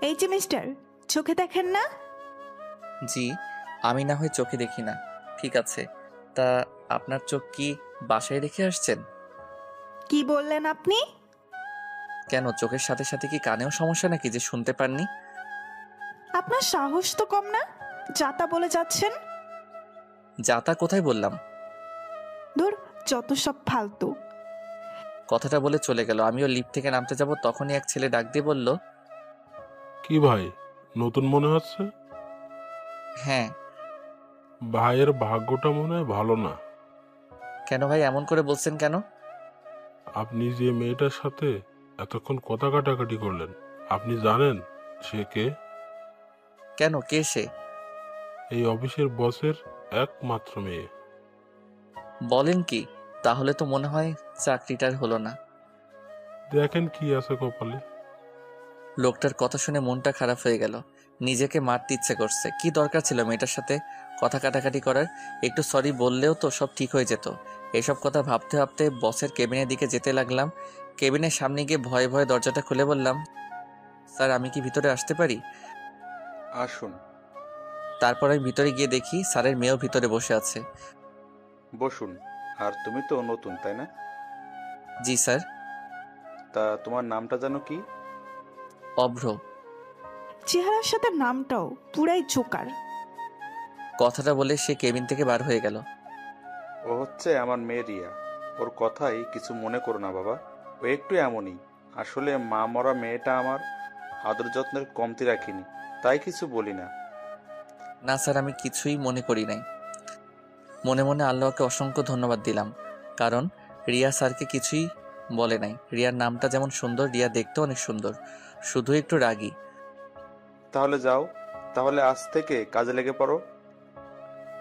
এই যে মিস্টার, চোখে দেখেন না? জি, আমি না হয় চোখে দেখি না, ঠিক আছে। তা আপনার চোখ কি বাসায় রেখে আসছেন? কি বললেন আপনি? কেন, চোখের সাথে সাথে কি কানেও সমস্যা নাকি যে শুনতে পাননি? আপনার সাহস তো কম না, যাতা বলে যাচ্ছেন। যাতা কোথায় বললাম? ধুর, যত সব ফালতু। কথাটা বলে চলে গেল। আমিও লিফট থেকে নামতে যাব, তখনই এক ছেলে ডাক দিয়ে বলল, কি ভাই, নতুন মনে হচ্ছে? হ্যাঁ। ভাইয়ের ভাগ্যটা মনে হয় ভালো না। কেন ভাই, এমন করে বলছেন কেন? আপনি যে মেয়েটার সাথে এতক্ষণ কথা কাটাকাটি করলেন, আপনি জানেন সে কে? কেন, কে সে? এই অফিসের বসের একমাত্র মেয়ে। বলেন কি? তাহলে তো মনে হয় চাকরিটার হলো না। দেখেন কি আছে কপালে। লোকটার কথা শুনে মনটা খারাপ হয়ে গেল। নিজেকে মারতে ইচ্ছে করছে। কি দরকার ছিল মেয়েটার সাথে কথা কাটাকাটি করার? একটু সরি বললেও তো সব ঠিক হয়ে যেত। এসব কথা ভাবতে ভাবতে বসের কেবিনের দিকে যেতে লাগলাম। কেবিনের সামনে গিয়ে ভয়ে ভয়ে দরজাটা খুলে বললাম, স্যার আমি কি ভিতরে আসতে পারি? আসুন। তারপর আমি ভিতরে গিয়ে দেখি স্যারের মেয়েও ভিতরে বসে আছে। বসুন। আর তুমি তো নতুন, তাই না? জি স্যার। তা তোমার নামটা জানো কি? অভ্র। চেহারার সাথে নামটাও পুরাই জোকার। কথাটা বলে সে কেবিন থেকে বার হয়ে গেল। ও হচ্ছে আমার মেয়ে রিয়া। ওর কথাই কিছু মনে করো না বাবা। ও একটু এমনই। আসলে মা মরা মেয়েটা আমার, আদর যত্নের কমতি রাখিনি, তাই কিছু বলি না। না স্যার, আমি কিছুই মনে করি নাই। মনে মনে আল্লাহকে অসংখ্য ধন্যবাদ দিলাম, কারণ রিয়া স্যারকে কিছুই বলে নাই। রিয়ার নামটা যেমন সুন্দর, রিয়া দেখতেও অনেক সুন্দর, শুধু একটু রাগী। তাহলে যাও, তাহলে আজ থেকে কাজে লেগে পড়ো।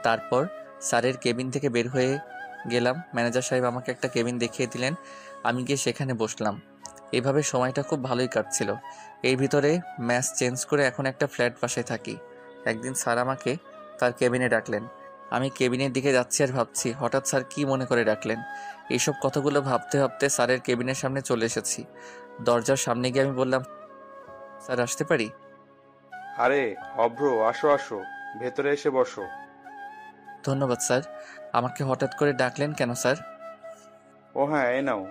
তারপর স্যারের কেবিন থেকে বের হয়ে গেলাম। ম্যানেজার সাহেব আমাকে একটা কেবিন দেখিয়ে দিলেন। আমি গিয়ে সেখানে বসলাম। এভাবে সময়টা খুব ভালোই কাটছিল। এর ভিতরে ম্যাচ চেঞ্জ করে এখন একটা ফ্ল্যাট বাসায় থাকি। একদিন স্যার আমাকে তার কেবিনে ডাকলেন। আমি কেবিনের দিকে যাচ্ছি আর ভাবছি হঠাৎ স্যার কি মনে করে ডাকলেন। এইসব কথাগুলো ভাবতে ভাবতে স্যারের কেবিনের সামনে চলে এসেছি। দরজার সামনে গিয়ে আমি বললাম, স্যার আসতে পারি? আরে অভ্র, আসো আসো, ভেতরে এসে বসো। ধন্যবাদ স্যার। আমাকে হঠাৎ করে ডাকলেন কেন স্যার? ও হ্যাঁ, এই নাও।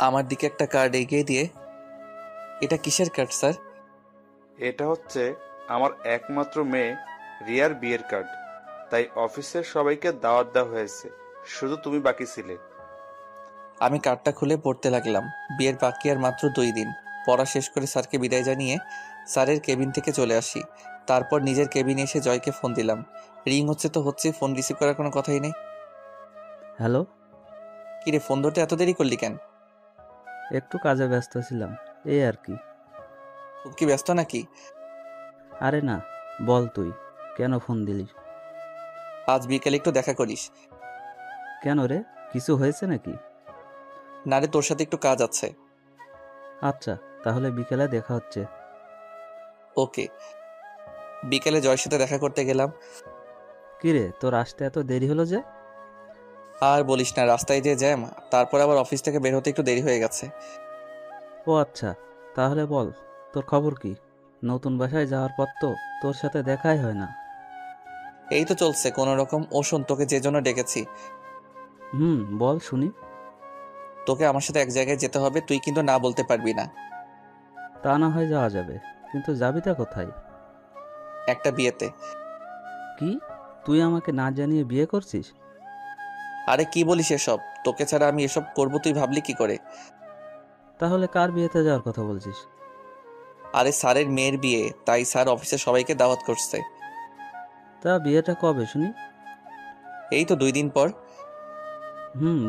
আমার দিকে একটা কার্ড এগিয়ে দিয়ে, এটা কিসের কার্ড স্যার? এটা হচ্ছে আমার একমাত্র মেয়ে রিয়ার বিয়ের কার্ড। তাই অফিসের সবাইকে দাওয়াত দেওয়া হয়েছে, শুধু তুমি বাকি ছিলে। আমি কার্ডটা খুলে পড়তে লাগলাম। বিয়ের বাকি আর মাত্র 2 দিন। পড়া শেষ করে স্যারকে বিদায় জানিয়ে স্যারের কেবিন থেকে চলে আসি। তারপর নিজের কেবিনে এসে জয়কে ফোন দিলাম। রিং হচ্ছে তো হচ্ছে, ফোন রিসিভ করার কোনো কথাই নেই। হ্যালো। কিরে, ফোন ধরতে এত দেরি করলি কেন? একটু কাজে ব্যস্ত ছিলাম, এই আর কি। খুব কি ব্যস্ত নাকি? আরে না, বল তুই কেন ফোন দিলি? আজ বিকেলে একটু দেখা করিস। কেন রে, কিছু হয়েছে নাকি? না রে, তোর সাথে একটু কাজ আছে। আচ্ছা, তাহলে বিকেলে দেখা হচ্ছে। ওকে। বিকেলে জয়ের সাথে দেখা করতে গেলাম। কিরে, তোর আসতে এত দেরি হলো যে? আর বলিস না, রাস্তায় যে জ্যাম, তারপর আবার অফিস থেকে বের হতে একটু দেরি হয়ে গেছে। ও আচ্ছা, তাহলে বল তোর খবর কি? নতুন বাসায় যাওয়ার পর তো তোর সাথে দেখাই হয় না। এই তো চলছে কোনো রকম। ও শোন, তোকে যে জন্য ডেকেছি। বল শুনি। তোকে আমার সাথে এক জায়গায় যেতে হবে, তুই কিন্তু না বলতে পারবি না। তা না হয় যাওয়া যাবে, কিন্তু যাবিটা কোথায়? একটা বিয়েতে। কি, তুই আমাকে না জানিয়ে বিয়ে করছিস? আরে কি বলিস এসব? তোকে ছাড়া আমি এসব করব তুই ভাবলি কি করে? তাহলে কার বিয়েতে যাওয়ার কথা বলছিস? আরে স্যারের মেয়ের বিয়ে, তাই স্যার অফিসের সবাইকে দাওয়াত করছে। তা বিয়েটা কবে শুনি? এই তো 2 দিন পর।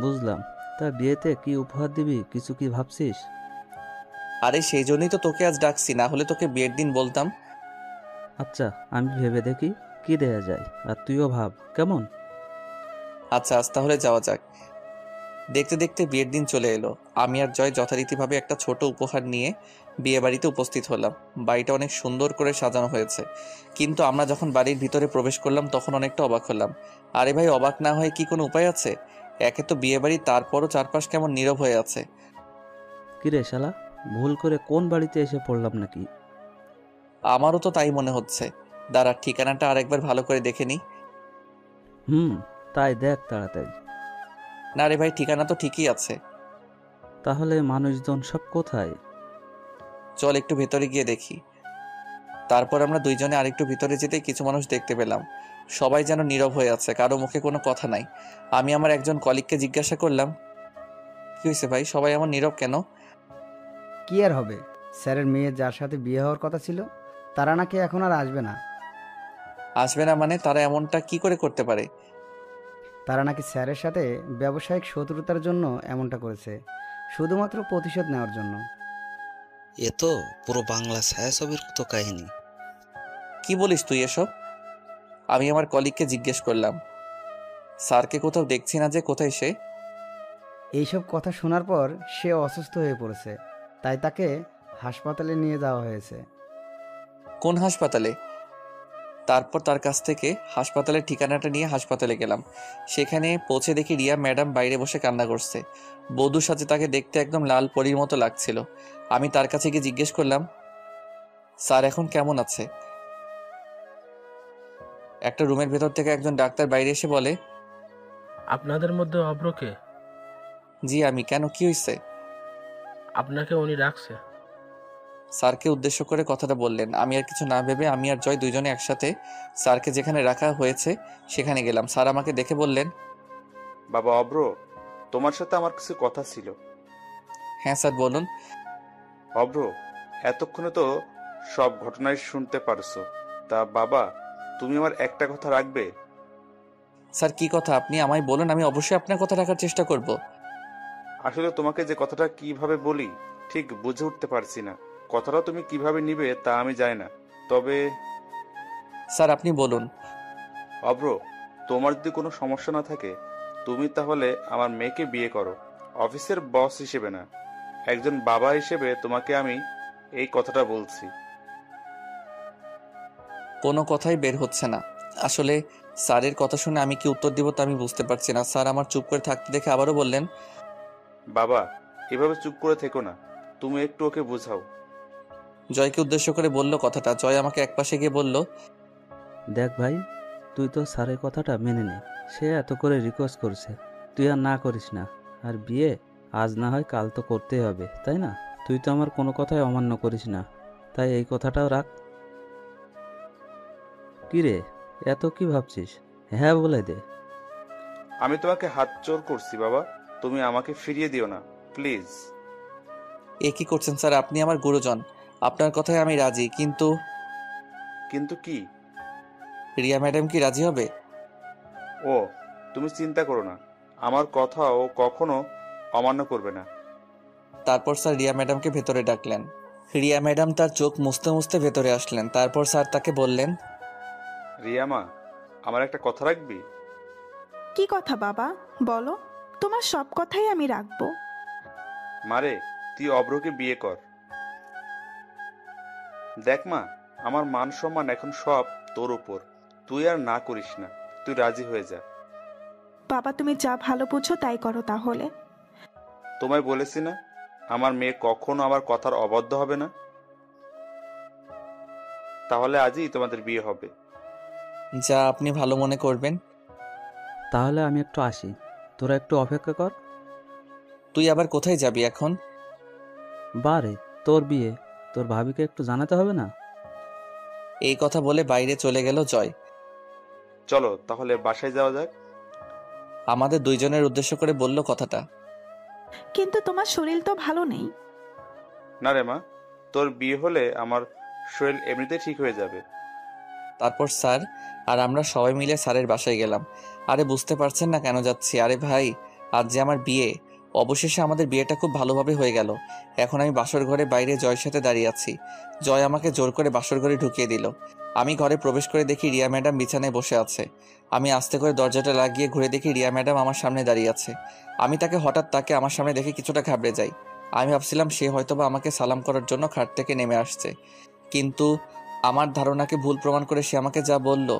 বুঝলাম। তা বিয়েতে কি উপহার দিবি, কিছু কি ভাবছিস? আরে সেই জন্যই তো তোকে আজ ডাকছি, না হলে তোকে বিয়ের দিন বলতাম। আচ্ছা, আমি ভেবে দেখি কি দেয়া যায়, আর তুইও ভাব কেমন। আচ্ছা, আজ তাহলে যাওয়া যাক। দেখতে দেখতে বিয়ের দিন চলে এলো। আমি আর জয় যথারীতিভাবে একটা ছোট উপহার নিয়ে বিয়ে বাড়িতে উপস্থিত হলাম। বাড়িটা অনেক সুন্দর করে সাজানো হয়েছে, কিন্তু আমরা যখন বাড়ির ভিতরে প্রবেশ করলাম তখন অনেকটা অবাক হলাম। আরে ভাই, অবাক না হয়ে কি কোনো উপায় আছে? একে তো বিয়ে বাড়ি, তারপরও চারপাশ কেমন নীরব হয়ে আছে। কিরে শালা, ভুল করে কোন বাড়িতে এসে পড়লাম নাকি? আমারও তো তাই মনে হচ্ছে। দাঁড়া, ঠিকানাটা আরেকবার ভালো করে দেখে নিই। হুম, তাই দেখ তাড়াতাড়ি। না রে ভাই, ঠিকানা তো ঠিকই আছে। তাহলে মানুষজন সব কোথায়? চল একটু ভেতরে গিয়ে দেখি। তারপর আমরা দুইজনে আরেকটু ভিতরে যেতে কিছু মানুষ দেখতে পেলাম। সবাই যেন নীরব হয়ে আছে, কারো মুখে কোনো কথা নাই। আমি আমার একজন কলিগকে জিজ্ঞাসা করলাম, কি হয়েছে ভাই, সবাই এমন নীরব কেন? কি আর হবে, স্যারের মেয়ে যার সাথে বিয়ে হওয়ার কথা ছিল তারা নাকি এখন আর আসবে না। আসবে না মানে? তারা এমনটা কি করে করতে পারে? তারা নাকি স্যারের সাথে ব্যবসায়িক শত্রুতার জন্য এমনটা করেছে, শুধুমাত্র প্রতিশোধ নেওয়ার জন্য। এ তো পুরো বাংলা ছায়াছবির মতো কাহিনী। কি বলিস তুই এসব? আমি আমার কলিগকে জিজ্ঞেস করলাম, স্যারকে কোথাও দেখছি না যে, কোথায় সে? এইসব কথা শোনার পর সে অসুস্থ হয়ে পড়েছে, তাই তাকে হাসপাতালে নিয়ে যাওয়া হয়েছে। কোন হাসপাতালে? তারপর তার কাছ থেকে হাসপাতালের ঠিকানাটা নিয়ে হাসপাতালে গেলাম। সেখানে পৌঁছে দেখি রিয়া ম্যাডাম বাইরে বসে কান্না করছে। বধূর সাথে তাকে দেখতে একদম লাল পরীর মতো লাগছিল। আমি তার কাছে গিয়ে জিজ্ঞেস করলাম, স্যার এখন কেমন আছে? একটা রুমের ভেতর থেকে একজন ডাক্তার বাইরে এসে বলে, আপনাদের মধ্যে অভ্রকে? জি আমি। কেন, কি হয়েছে? আপনাকে উনি ডাকছে। স্যারকে উদ্দেশ্য করে কথাটা বললেন। আমি আর কিছু না ভেবে আমি আর জয় দুইজনে একসাথে স্যারকে যেখানে রাখা হয়েছে সেখানে গেলাম। স্যার আমাকে দেখে বললেন, বাবা অব্র, তোমার সাথে আমার কিছু কথা ছিল। হ্যাঁ স্যার বলুন। অব্র, এতক্ষণে তো সব ঘটনাই শুনতে পারছো, তা বাবা তুমি আমার একটা কথা রাখবে? স্যার কি কথা, আপনি আমায় বলুন, আমি অবশ্যই আপনার কথা রাখার চেষ্টা করব। আসলে তোমাকে যে কথাটা কিভাবে বলি ঠিক বুঝে উঠতে পারছি না। কথাটা তুমি কিভাবে নিবে তা আমি জানি না, তবে স্যার আপনি বলুন। অব্র, তোমার যদি কোনো সমস্যা না থাকে তুমি তাহলে আমার মেয়েকে বিয়ে করো। অফিসের বস হিসেবে না, একজন বাবা হিসেবে তোমাকে আমি এই কথাটা বলছি। কোনো কথাই বের হচ্ছে না। আসলে স্যারের কথা শুনে আমি কি উত্তর দিব তা আমি বুঝতে পারছি না। স্যার আমার চুপ করে থাকতে দেখে আবারও বললেন, বাবা এভাবে চুপ করে থেকো না, তুমি একটু ওকে বুঝাও। জয়কে উদ্দেশ্য করে বলল কথাটা। জয় আমাকে একপাশে গিয়ে বলল, দেখ ভাই, তুই তো স্যারের কথাটা মেনে নে। সে এত করে রিকোয়েস্ট করছে, তুই আর না করিস না। আর বিয়ে আজ না হয় কাল তো করতেই হবে, তাই না? তুই তো আমার কোনো কথাই অমান্য করিস না, তাই এই কথাটাও রাখ। কি রে, এত কি ভাবছিস? হ্যাঁ বলে দে। আমি তোমাকে হাত জোর করছি বাবা, তুমি আমাকে ফিরিয়ে দিও না প্লিজ। এ কি করছেন স্যার, আপনি আমার গুরুজন, আপনার কথায় আমি রাজি, কিন্তু কিন্তু কি? রিয়া ম্যাডাম কি রাজি হবে? ও, তুমি চিন্তা করো না, আমার কথা ও কখনো অমান্য করবে না। তারপর স্যার রিয়া ম্যাডামকে ভেতরে ডাকলেন। রিয়া ম্যাডাম তার চোখ মুছতে মুছতে ভেতরে আসলেন। তারপর স্যার তাকে বললেন, রিয়ামা, আমার একটা কথা রাখবি? কি কথা বাবা, বলো। তোমার সব কথাই আমি রাখবো। মারে, তুই অব্রকে বিয়ে কর। দেখ মা, আমার মান সম্মান এখন সব তোর উপর, তুই আর না করিস না, তুই রাজি হয়ে যা। বাবা তুমি যা ভালো বুঝো তাই করো তাহলে। তোমায় বলেছি না, আমার মেয়ে কখনো আমার কথার অবাধ্য হবে না। তাহলে আজই তোমাদের বিয়ে হবে। যা আপনি ভালো মনে করবেন। তাহলে আমি একটু আসি, তোরা একটু অপেক্ষা কর। তুই আবার কোথায় যাবি এখন? বারে, তোর বিয়ে, তোর ভাবিকে একটু জানাতে হবে না? এই কথা বলে বাইরে চলে গেল জয়। চলো তাহলে বাসায় যাওয়া যাক। আমাদের দুইজনের উদ্দেশ্য করে বলল কথাটা। কিন্তু তোমার শরীর তো ভালো নেই। না রে মা, তোর বিয়ে হলে আমার শরীর এমনিতেই ঠিক হয়ে যাবে। তারপর স্যার আর আমরা সবাই মিলে স্যারের বাসায় গেলাম। আরে বুঝতে পারছেন না কেন যাচ্ছি? আরে ভাই, আজ যে আমার বিয়ে। অবশেষে আমাদের বিয়েটা খুব ভালোভাবে হয়ে গেল। এখন আমি বাসর ঘরে বাইরে জয়ের সাথে দাঁড়িয়ে আছি। জয় আমাকে জোর করে বাসর ঘরে ঢুকিয়ে দিল। আমি ঘরে প্রবেশ করে দেখি রিয়া ম্যাডাম বিছানায় বসে আছে। আমি আস্তে করে দরজাটা লাগিয়ে ঘুরে দেখি রিয়া ম্যাডাম আমার সামনে দাঁড়িয়ে আছে। আমি তাকে আমার সামনে দেখে কিছুটা ঘাবড়ে যাই। আমি ভাবছিলাম সে হয়তোবা আমাকে সালাম করার জন্য খাট থেকে নেমে আসছে, কিন্তু আমার ধারণাকে ভুল প্রমাণ করে সে আমাকে যা বলল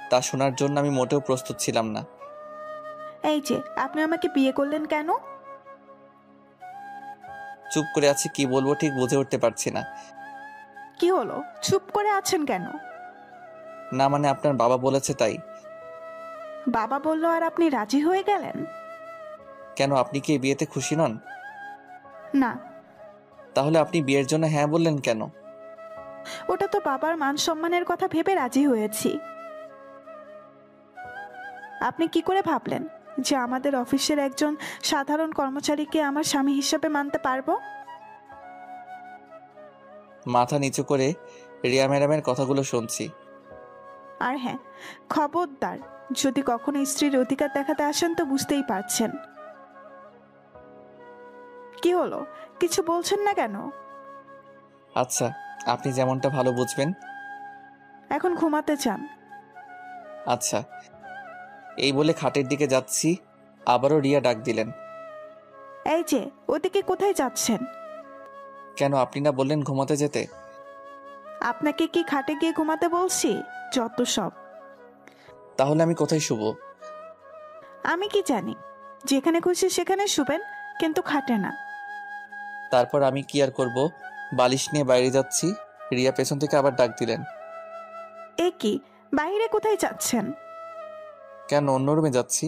তা শোনার জন্য আমি মোটেও প্রস্তুত ছিলাম না। এই যে আপনি আমাকে বিয়ে করলেন কেন? চুপ করে আছি, কি বলবো ঠিক বুঝে উঠতে পারছি না। কি হলো, চুপ করে আছেন কেন? না মানে আপনার বাবা বলেছে তাই। বাবা বললো আর আপনি রাজি হয়ে গেলেন? কেন, আপনি কি এই বিয়েতে খুশি নন? না, তাহলে আপনি বিয়ের জন্য হ্যাঁ বললেন কেন? ওটা তো বাবার মান সম্মানের কথা ভেবে রাজি হয়েছি। আপনি কি করে ভাবলেন যে আমাদের অফিসের একজন সাধারণ কর্মচারীকে আমার স্বামী হিসেবে মানতে পারবো? মাথা নিচু করে রিয়া ম্যাডামের কথাগুলো শুনছি। আর হ্যাঁ, খবরদার, যদি কখনো স্ত্রীর অধিকার দেখাতে আসেন তো বুঝতেই পারছেন। কি হলো, কিছু বলছেন না কেন? আচ্ছা, আপনি যেমনটা ভালো বুঝবেন। এখন ঘুমাতে চান? আচ্ছা, এই বলে খাটের দিকে যাচ্ছি, আবারও রিয়া ডাক দিলেন। এই যে, ওদিকে কোথায় যাচ্ছেন? কেন, আপনি না বললেন ঘুমাতে যেতে? আপনাকে কি খাটে গিয়ে ঘুমাতে বলছি? যত সব। তাহলে আমি কোথায় শুব? আমি কি জানি, যেখানে খুশি সেখানে শুবেন, কিন্তু খাটে না। তারপর আমি কি আর করব, বালিশ নিয়ে বাইরে যাচ্ছি, রিয়া পেছন থেকে আবার ডাক দিলেন। এ কি, বাইরে কোথায় যাচ্ছেন? কেন, অন্য রুমে যাচ্ছি।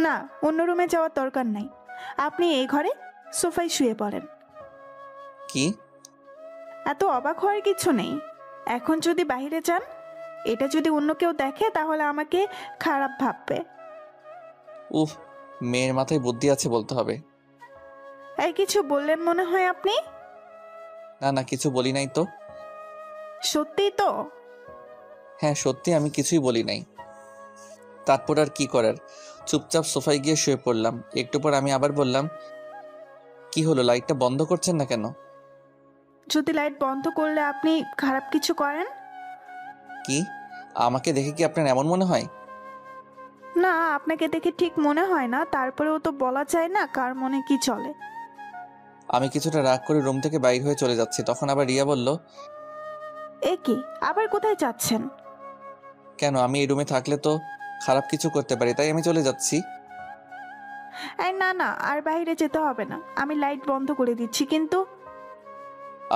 না, অন্য রুমে যাওয়ার দরকার নাই। আপনি এই ঘরে সোফায় শুয়ে পড়েন। কি? এত অবাক হওয়ার কিছু নেই। এখন যদি বাইরে যান, এটা যদি অন্য কেউ দেখে তাহলে আমাকে খারাপ ভাববে। উফ, মেয়ের মাথায় বুদ্ধি আছে বলতে হবে। এই কিছু বললেন মনে হয় আপনি? না না, কিছু বলি নাই তো। সত্যিই তো? হ্যাঁ সত্যি, আমি কিছুই বলি নাই। তারপর আর কি করার, চুপচাপ সোফায় গিয়ে শুয়ে পড়লাম। একটু পর আমি আবার বললাম, কি হলো, লাইটটা বন্ধ করছেন না কেন? যদি লাইট বন্ধ করলে আপনি খারাপ কিছু করেন? কি, আমাকে দেখে কি আপনার এমন মনে হয়? না, আপনাকে দেখে ঠিক মনে হয় না, তারপরেও তো বলা যায় না কার মনে কি চলে। আমি কিছুটা রাগ করে রুম থেকে বাইর হয়ে চলে যাচ্ছি, তখন আবার রিয়া বলল, এ কি, আবার কোথায় যাচ্ছেন? কেন, আমি এই রুমে থাকলে তো খারাপ কিছু করতে পারি, তাই আমি চলে যাচ্ছি। এই না না, আর বাইরে যেতে হবে না, আমি লাইট বন্ধ করে দিচ্ছি। কিন্তু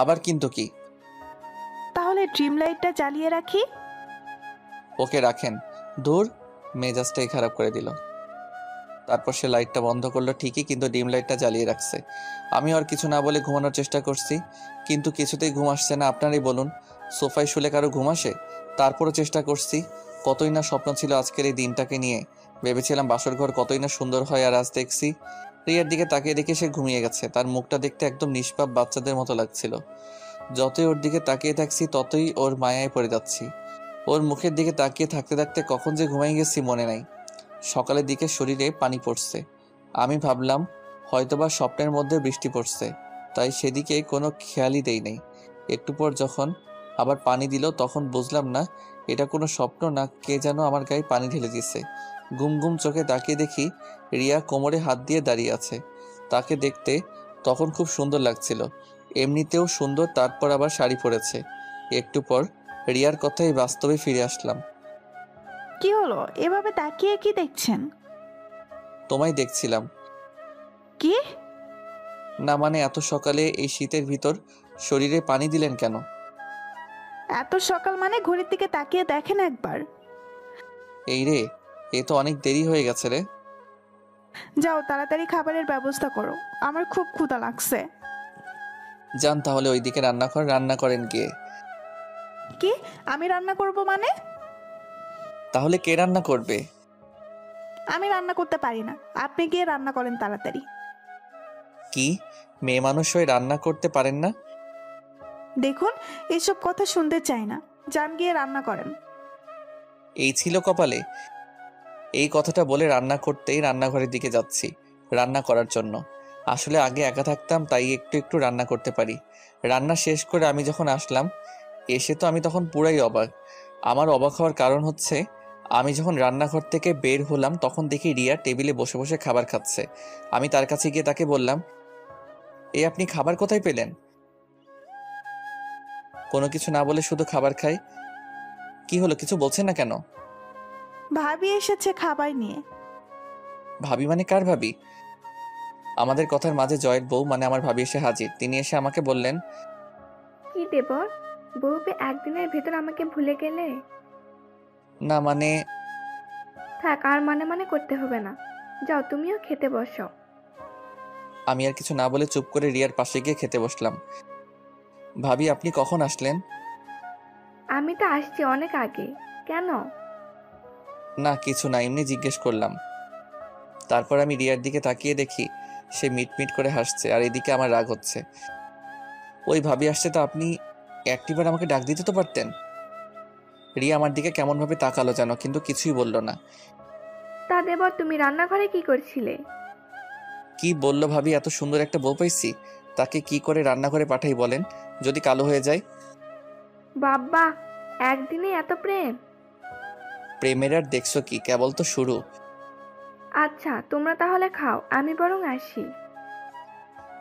আবার কিন্তু কি? তাহলে ড্রিম লাইটটা জ্বালিয়ে রাখি। ওকে রাখেন, দূর, মেজাজটাই খারাপ করে দিল। তারপর সে লাইটটা বন্ধ করলো ঠিকই, কিন্তু ডিম লাইটটা জ্বালিয়ে রাখছে। আমি আর কিছু না বলে ঘুমানোর চেষ্টা করছি, কিন্তু কিছুতেই ঘুম আসছে না। আপনারই বলুন, সোফায় শুলে কারো ঘুম আসে? তারপরও চেষ্টা করছি। কতই না স্বপ্ন ছিল আজকের এই দিনটাকে নিয়ে। ভেবেছিলাম বাসর ঘর কতই না সুন্দর হয়, আর আজ দেখছি রিয়ার দিকে তাকিয়ে দেখে সে ঘুমিয়ে গেছে। তার মুখটা দেখতে একদম নিষ্পাপ বাচ্চাদের মতো লাগছিল। যতই ওর দিকে তাকিয়ে থাকছি ততই ওর মায়ায় পড়ে যাচ্ছি। ওর মুখের দিকে তাকিয়ে থাকতে থাকতে কখন যে ঘুমাই গেছি মনে নাই। সকালের দিকে শরীরে পানি পড়ছে। আমি ভাবলাম হয়তোবা স্বপ্নের মধ্যে বৃষ্টি পড়ছে, তাই সেদিকে কোনো খেয়ালই দেই নাই। একটু পর যখন আবার পানি দিল তখন বুঝলাম না এটা কোনো স্বপ্ন না কে যেন আমার গায়ে পানি ঢেলে দিচ্ছে। ঘুম ঘুম চোখে তাকিয়ে দেখি রিয়া কোমরে হাত দিয়ে দাঁড়িয়ে আছে। তাকে দেখতে তখন খুব সুন্দর লাগছিল, এমনিতেও সুন্দর, তারপর আবার শাড়ি পরেছে। একটু পর রিয়ার কথাই বাস্তবে ফিরে আসলাম। কি হলো, এভাবে তাকিয়ে কি দেখছেন? তোমায় দেখছিলাম। কি? না মানে এত সকালে এই শীতের ভিতর শরীরে পানি দিলেন কেন? এত সকাল মানে ঘড়ির দিকে তাকিয়ে দেখেন একবার। এই রে, এ তো অনেক দেরি হয়ে গেছে রে। যাও তাড়াতাড়ি খাবারের ব্যবস্থা করো, আমার খুব ক্ষুধা লাগছে। যান তাহলে ওইদিকে রান্নাঘর, রান্না করেন গিয়ে। কি, আমি রান্না করব মানে? তাহলে কে রান্না করবে? আমি রান্না করতে পারি না, আপনি গিয়ে রান্না করেন তাড়াতাড়ি। কি, মেয়ে মানুষ হয়ে রান্না করতে পারেন না? দেখুন, এসব কথা শুনতে চাই না, যান গিয়ে রান্না করেন। এই ছিল কপালে? এই কথাটা বলে রান্না করতেই রান্নাঘরের দিকে যাচ্ছি রান্না করার জন্য। আসলে আগে একা থাকতাম তাই একটু একটু রান্না করতে পারি। রান্না শেষ করে আমি যখন আসলাম, এসে তো আমি তখন পুরাই অবাক। আমার অবাক হওয়ার কারণ হচ্ছে, আমি যখন রান্নাঘর থেকে বের হলাম তখন দেখি রিয়া টেবিলে বসে বসে খাবার খাচ্ছে। আমি তার কাছে গিয়ে তাকে বললাম, আপনি খাবার কোথায় পেলেন? কোনো কিছু না বলে শুধু খাবার খাই। কি হলো, কিছু বলছেন না কেন? ভাবি এসেছে খাবার নিয়ে। ভাবি মানে কার ভাবি? আমাদের কথার মাঝে জয়ের বউ মানে আমার ভাবি এসে হাজির। তিনি এসে আমাকে বললেন, কি দেবর, বউ পেয়ে একদিনের ভেতর আমাকে ভুলে গেলে? না মানে থাক, আর মানে মানে করতে হবে না। যাও, তুমিও খেতে বসো। আমি আর কিছু না বলে চুপ করে রিয়ার পাশে গিয়ে খেতে বসলাম। ভাবি আপনি কখন আসলেন? আমি তো আসছি অনেক আগে। কেন? না কিছু না, এমনি জিজ্ঞেস করলাম। তারপর আমি রিয়ার দিকে তাকিয়ে দেখি সে মিটমিট করে হাসছে, আর এদিকে আমার রাগ হচ্ছে। ওই ভাবি আসছে তো আপনি একটিবার আমাকে ডাক দিতে তো পারতেন। রিয়া আমার দিকে কেমনভাবে তাকালো যেন, কিন্তু কিছুই বলল না। তা দেবর, তুমি রান্নাঘরে কি করছিলে? কি বলল ভাবি? এত সুন্দর একটা বউ পাইছি, তাকে কি করে রান্না করে পাঠাই বলেন? যদি কালো হয়ে যায়? বাবা, একদিনে এত প্রেম? প্রেমের আর দেখছো কি, কেবল তো শুরু। আচ্ছা, তোমরা তাহলে খাও, আমি বরং আসি।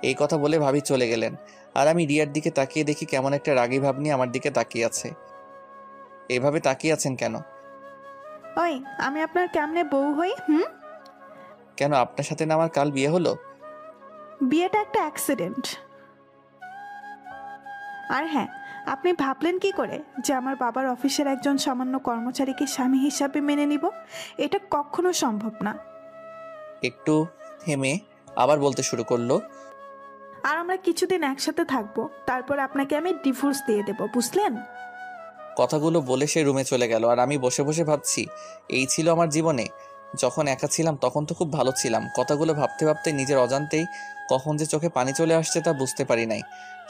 এই কথা বলে ভাবি চলে গেলেন, আর আমি রিয়ার দিকে তাকিয়ে দেখি কেমন একটা রাগী ভাব নিয়ে আমার দিকে তাকিয়ে আছে। এভাবে তাকিয়ে আছেন কেন? ওই, আমি আপনার কেমনে বউ হই? কেন, আপনার সাথে না আমার কাল বিয়ে হলো? বিয়েটা একটা অ্যাক্সিডেন্ট। আর হ্যাঁ, আপনি ভাবলেন কি করে যে আমার বাবার অফিসের একজন সামান্য কর্মচারীকে স্বামী হিসাবে মেনে নিব? এটা কখনো সম্ভব না। একটু থেমে আবার বলতে শুরু করলো, আর আমরা কিছুদিন একসাথে থাকবো, তারপর আপনাকে আমি ডিভোর্স দিয়ে দেব, বুঝলেন? কথাগুলো বলে সে রুমে চলে গেল। আর আমি বসে বসে ভাবছি, এই ছিল আমার জীবনে? যখন একা ছিলাম তখন তো খুব ভালো ছিলাম। কথাগুলো ভাবতে ভাবতে নিজের অজান্তেই কখন যে চোখে পানি চলে আসছে তা বুঝতে পারি নাই।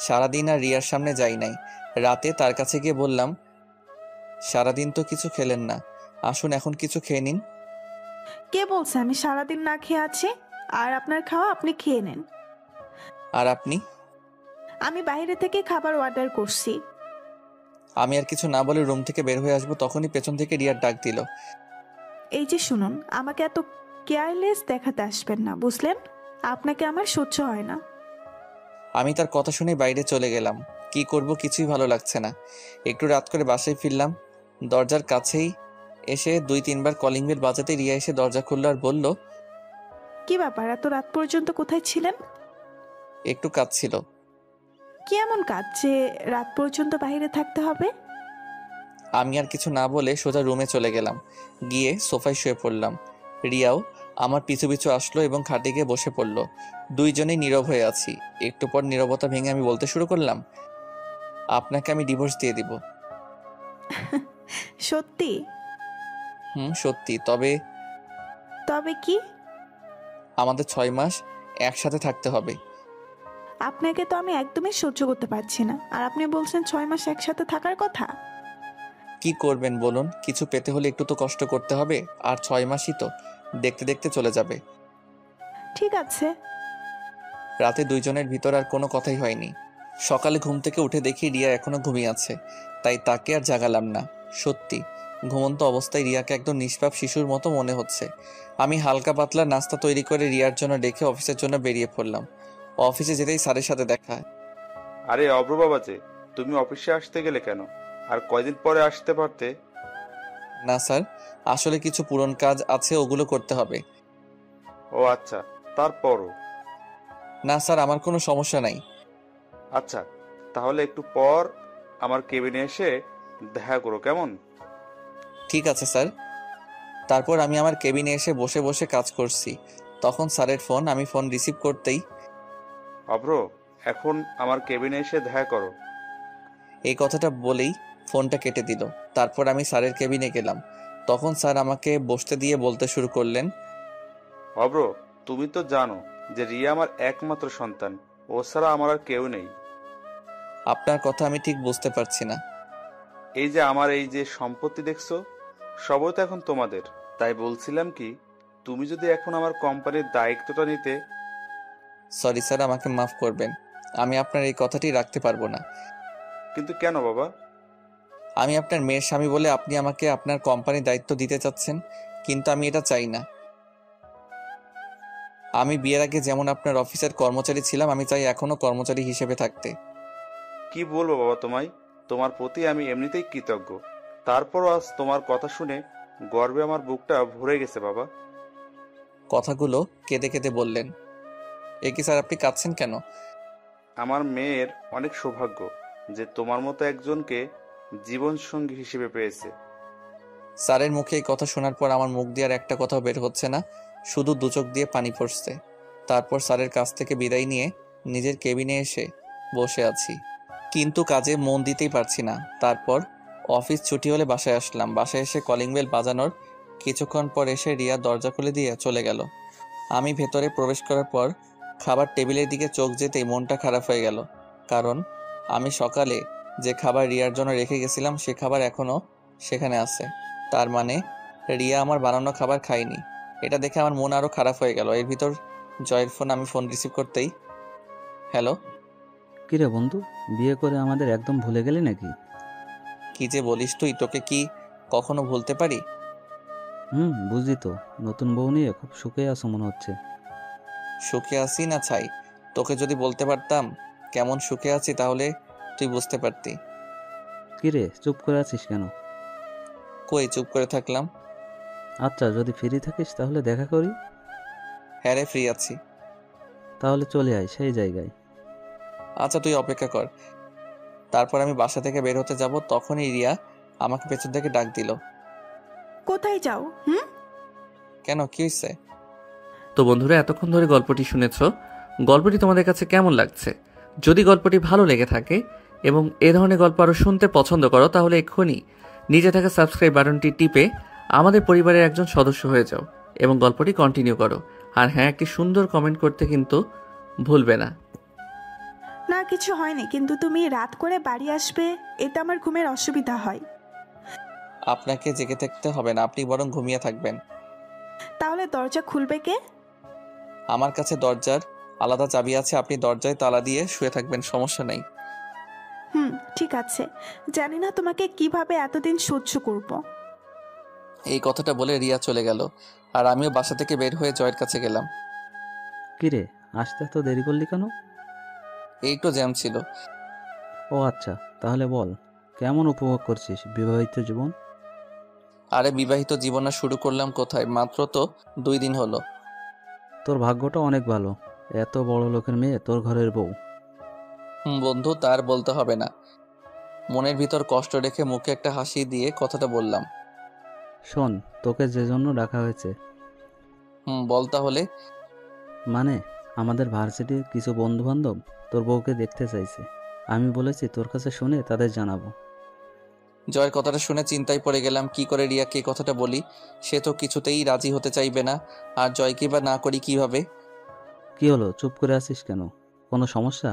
সারাদিন আর রিয়ার সামনে যাই নাই। রাতে তার কাছে গিয়ে বললাম, সারাদিন তো কিছু খেলেন না, আসুন এখন কিছু খেয়ে নিন। কে বলছে আমি সারাদিন না খেয়ে আছি? আর আপনার খাওয়া আপনি খেয়ে নেন। আর আপনি? আমি বাইরে থেকে খাবার অর্ডার করছি। আমি আর কিছু না বলে রুম থেকে বের হয়ে আসবো, তখনই পেছন থেকে রিয়ার ডাক দিল, এই যে শুনুন, আমাকে এত কেয়ারলেস দেখাতে আসবেন না, বুঝলেন? আপনাকে আমার সহ্য হয় না। আমি তার কথা শুনে বাইরে চলে গেলাম। কি করব কিছুই ভালো লাগছে না। একটু রাত করে বাসায় ফিরলাম। দরজার কাছেই এসে 2-3 বার কলিং বেল বাজাতে রিয়া এসে দরজা খুললো আর বলল, কি ব্যাপার, এত রাত পর্যন্ত কোথায় ছিলেন? একটু কাজ ছিল। কি এমন কাজ যে রাত পর্যন্ত বাইরে থাকতে হবে? আমি আর কিছু না বলে সোজা রুমে চলে গেলাম। গিয়ে সোফায় শুয়ে পড়লাম। রিয়াও আমার পিছু পিছু আসলো এবং খাটে গিয়ে বসে পড়লো। দুইজনেই নীরব হয়ে আছি। একটু পর নীরবতা ভেঙে আমি বলতে শুরু করলাম, আপনাকে আমি ডিভোর্স দিয়ে দিব। সত্যি? সত্যি। তবে তবে কি? আমাদের 6 মাস একসাথে থাকতে হবে। আপনাকে তো আমি একদমই সহ্য করতে পারছি না, আর আপনি বলছেন 6 মাস একসাথে থাকার কথা। কি করবেন বলুন? কিছু পেতে হলে একটু তো কষ্ট করতে হবে। আর 6 মাসই তো, দেখতে দেখতে চলে যাবে। ঠিক আছে। রাতে দুইজনের ভিতর আর কোনো কথাই হয়নি। সকালে ঘুম থেকে উঠে দেখি রিয়া এখনো ঘুমিয়ে আছে, তাই তাকে আর জাগালাম না। সত্যি ঘুমন্ত অবস্থায় রিয়াকে একদম নিষ্পাপ শিশুর মতো মনে হচ্ছে। আমি হালকা পাতলা নাস্তা তৈরি করে রিয়ার জন্য ডেকে অফিসের জন্য বেরিয়ে পড়লাম। অফিসে যেতেই স্যারের সাথে দেখা। আরে অব্র বাবা যে, তুমি অফিসে আসতে গেলে কেন? আর কয়দিন পরে আসতে পারতে। না স্যার, আসলে কিছু পুরন কাজ আছে, ওগুলো করতে হবে। ও আচ্ছা, তারপরও? না স্যার, আমার কোনো সমস্যা নাই। আচ্ছা, তাহলে একটু পর আমার কেবিনে এসে দেখা করো, কেমন? ঠিক আছে স্যার। তারপর আমি আমার কেবিনে এসে বসে বসে কাজ করছি। তখন স্যারের ফোন। আমি ফোন রিসিভ করতেই, অব্র, এখন আমার কেবিনে এসে দেখা করো। এই কথাটা বলেই ফোনটা কেটে দিল। তারপর আমি স্যারের কেবিনে গেলাম। তখন স্যার আমাকে বসতে দিয়ে বলতে শুরু করলেন, অব্র, তুমি তো জানো যে রিয়া আমার একমাত্র সন্তান। ও ছাড়া আমার আর কেউ নেই। আপনার কথা আমি ঠিক বুঝতে পারছি না। এই যে আমার এই যে সম্পত্তি দেখছো, সবই তো এখন তোমাদের। তাই বলছিলাম কি, তুমি যদি এখন আমার কোম্পানির দায়িত্বটা নিতে। সরি স্যার, আমাকে মাফ করবেন। আমি আপনার এই কথাটি রাখতে পারবো না। কিন্তু কেন বাবা? আমি আপনার মেয়ের স্বামী বলে আপনি আমাকে আপনার কোম্পানির দায়িত্ব দিতে চাচ্ছেন, কিন্তু আমি এটা চাই না। আমি বিয়ের আগে যেমন আপনার অফিসের কর্মচারী ছিলাম, আমি চাই এখনো কর্মচারী হিসেবে থাকতে। কি বলবো বাবা তোমায়, তোমার প্রতি আমি এমনিতেই কৃতজ্ঞ। তারপরও আজ তোমার কথা শুনে গর্বে আমার বুকটা ভরে গেছে বাবা। কথাগুলো কেঁদে কেঁদে বললেন। এ কি স্যার, আপনি কাঁদছেন কেন? আমার মেয়ের অনেক সৌভাগ্য যে তোমার মতো একজনকে জীবনসঙ্গী হিসেবে পেয়েছে। স্যারের মুখে এই কথা শোনার পর আমার মুখ দিয়ে আর একটা কথাও বের হচ্ছে না, শুধু দু চোখ দিয়ে পানি পড়ছে। তারপর স্যারের কাছ থেকে বিদায় নিয়ে নিজের কেবিনে এসে বসে আছি, কিন্তু কাজে মন দিতেই পারছি না। তারপর অফিস ছুটি হলে বাসায় আসলাম। বাসায় এসে কলিং বেল বাজানোর কিছুক্ষণ পর এসে রিয়া দরজা খুলে দিয়ে চলে গেল। আমি ভেতরে প্রবেশ করার পর খাবার টেবিলের দিকে চোখ যেতেই মনটা খারাপ হয়ে গেল, কারণ আমি সকালে যে খাবার রিয়ার জন্য রেখে গেছিলাম সে খাবার এখনও সেখানে আছে। তার মানে রিয়া আমার বানানো খাবার খায়নি। এটা দেখে আমার মন আরও খারাপ হয়ে গেল। এর ভিতর জয়ের ফোন। আমি ফোন রিসিভ করতেই, হ্যালো। কিরে বন্ধু, বিয়ে করে আমাদের একদম ভুলে গেলি নাকি? কি যে বলিস তুই, তোকে কি কখনো ভুলতে পারি? বুঝি তো, নতুন বউ নিয়ে খুব সুখে আছো মনে হচ্ছে। সুখে আছি না ছাই, তোকে যদি বলতে পারতাম কেমন সুখে আছি তাহলে তুই বুঝতে পারতি। কিরে চুপ করে আছিস কেন? কই চুপ করে থাকলাম? আচ্ছা, যদি ফ্রি থাকিস তাহলে দেখা করি। হ্যাঁ রে, ফ্রি আছি। তাহলে চলে আয় সেই জায়গায়। আচ্ছা তুই অপেক্ষা কর। তারপর আমি বাসা থেকে বের হতে যাব, তখনই রিয়া আমাকে পেছন থেকে ডাক দিল। কোথায় যাও? কেন, কি হয়েছে? তো বন্ধুরা, এতক্ষণ ধরে গল্পটি শুনেছ। গল্পটি তোমাদের কাছে কেমন লাগছে? যদি গল্পটি ভালো লেগে থাকে এবং এ ধরনের গল্প আরও শুনতে পছন্দ করো, তাহলে এক্ষুনি নিচে থাকা সাবস্ক্রাইব বাটনটি টিপে আমাদের পরিবারের একজন সদস্য হয়ে যাও এবং গল্পটি কন্টিনিউ করো। আর হ্যাঁ, একটি সুন্দর কমেন্ট করতে কিন্তু ভুলবে না। না কিছু হয়নি, কিন্তু তুমি রাত করে বাড়ি আসবে, এতে আমার ঘুমের অসুবিধা হয়। আপনাকে জেগে থাকতে হবে না, আপনি বরং ঘুমিয়ে থাকবেন। তাহলে দরজা খুলবে কে? আমার কাছে দরজার আলাদা চাবি আছে, আপনি দরজায় তালা দিয়ে শুয়ে থাকবেন, সমস্যা নেই। ঠিক আছে। জানি না তোমাকে কিভাবে এতদিন সহ্য করব। এই কথাটা বলে রিয়া চলে গেল, আর আমিও বাসা থেকে বের হয়ে জয়ের কাছে গেলাম। কিরে আসতে তো দেরি করলি কেন? এই একটু জ্যাম ছিল। ও আচ্ছা, তাহলে বল কেমন উপভোগ করছিস বিবাহিত জীবন? আরে বিবাহিত জীবন আর শুরু করলাম কোথায়, মাত্র তো 2 দিন হলো। তোর ভাগ্যটা অনেক ভালো, এত বড় লোকের মেয়ে তোর ঘরের বউ। বন্ধু, তার বলতে হবে না। মনের ভিতর কষ্ট রেখে মুখে একটা হাসি দিয়ে কথাটা বললাম। শোন, তোকে যে জন্য ডাকা হয়েছে। বল তাহলে। মানে আমাদের ভার্সিটির কিছু বন্ধু বান্ধব তোর বউকে দেখতে চাইছে। আমি বলেছি তোর কাছে শুনে তাদের জানাবো। জয়ের কথাটা শুনে চিন্তায় পড়ে গেলাম, কি করে রিয়াকে কথাটা বলি। সে তো কিছুতেই রাজি হতে চাইবে না, আর জয়কে বা না করি কিভাবে? কি হলো, চুপ করে আছিস কেন? কোনো সমস্যা?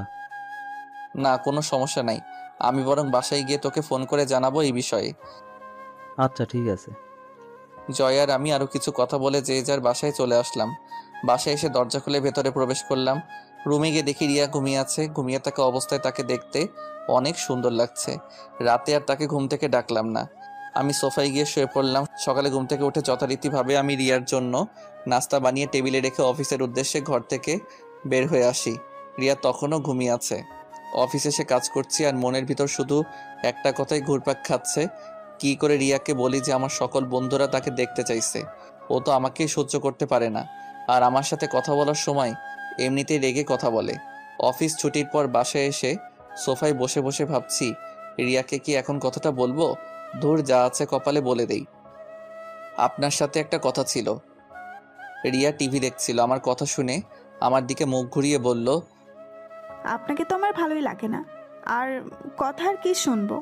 না, কোনো সমস্যা নাই। আমি বরং বাসায় গিয়ে তোকে ফোন করে জানাবো এই বিষয়ে। আচ্ছা ঠিক আছে। জয় আর আমি আরো কিছু কথা বলে যে যার বাসায় চলে আসলাম। বাসায় এসে দরজা খুলে ভেতরে প্রবেশ করলাম। রুমে গিয়ে দেখি রিয়া ঘুমিয়ে আছে। ঘুমিয়ে থাকা অবস্থায় তাকে দেখতে অনেক সুন্দর লাগছে। রাতে আর তাকে ঘুম থেকে ডাকলাম না, আমি সোফায় গিয়ে শুয়ে পড়লাম। সকালে ঘুম থেকে উঠে যথারীতিভাবে আমি রিয়ার জন্য নাস্তা বানিয়ে টেবিলে রেখে অফিসের উদ্দেশ্যে ঘর থেকে বের হয়ে আসি। রিয়া তখনও ঘুমিয়ে আছে। অফিসে এসে কাজ করছি আর মনের ভিতর শুধু একটা কথাই ঘুরপাক খাচ্ছে, কি করে রিয়াকে বলি যে আমার সকল বন্ধুরা তাকে দেখতে চাইছে। ও তো আমাকেই সহ্য করতে পারে না, আর আমার সাথে কথা বলার সময় এমনিতেই রেগে কথা বলে। অফিস ছুটির পর বাসায় এসে সোফায় বসে বসে ভাবছি, রিয়াকে কি এখন কথাটা বলবো? ধুর, যা আছে কপালে বলে দেই। আপনার সাথে একটা কথা ছিল। রিয়া টিভি দেখছিল, আমার কথা শুনে আমার দিকে মুখ ঘুরিয়ে বলল, আপনাকে তো আমার ভালোই লাগে না, আর কথা আর কি শুনবো।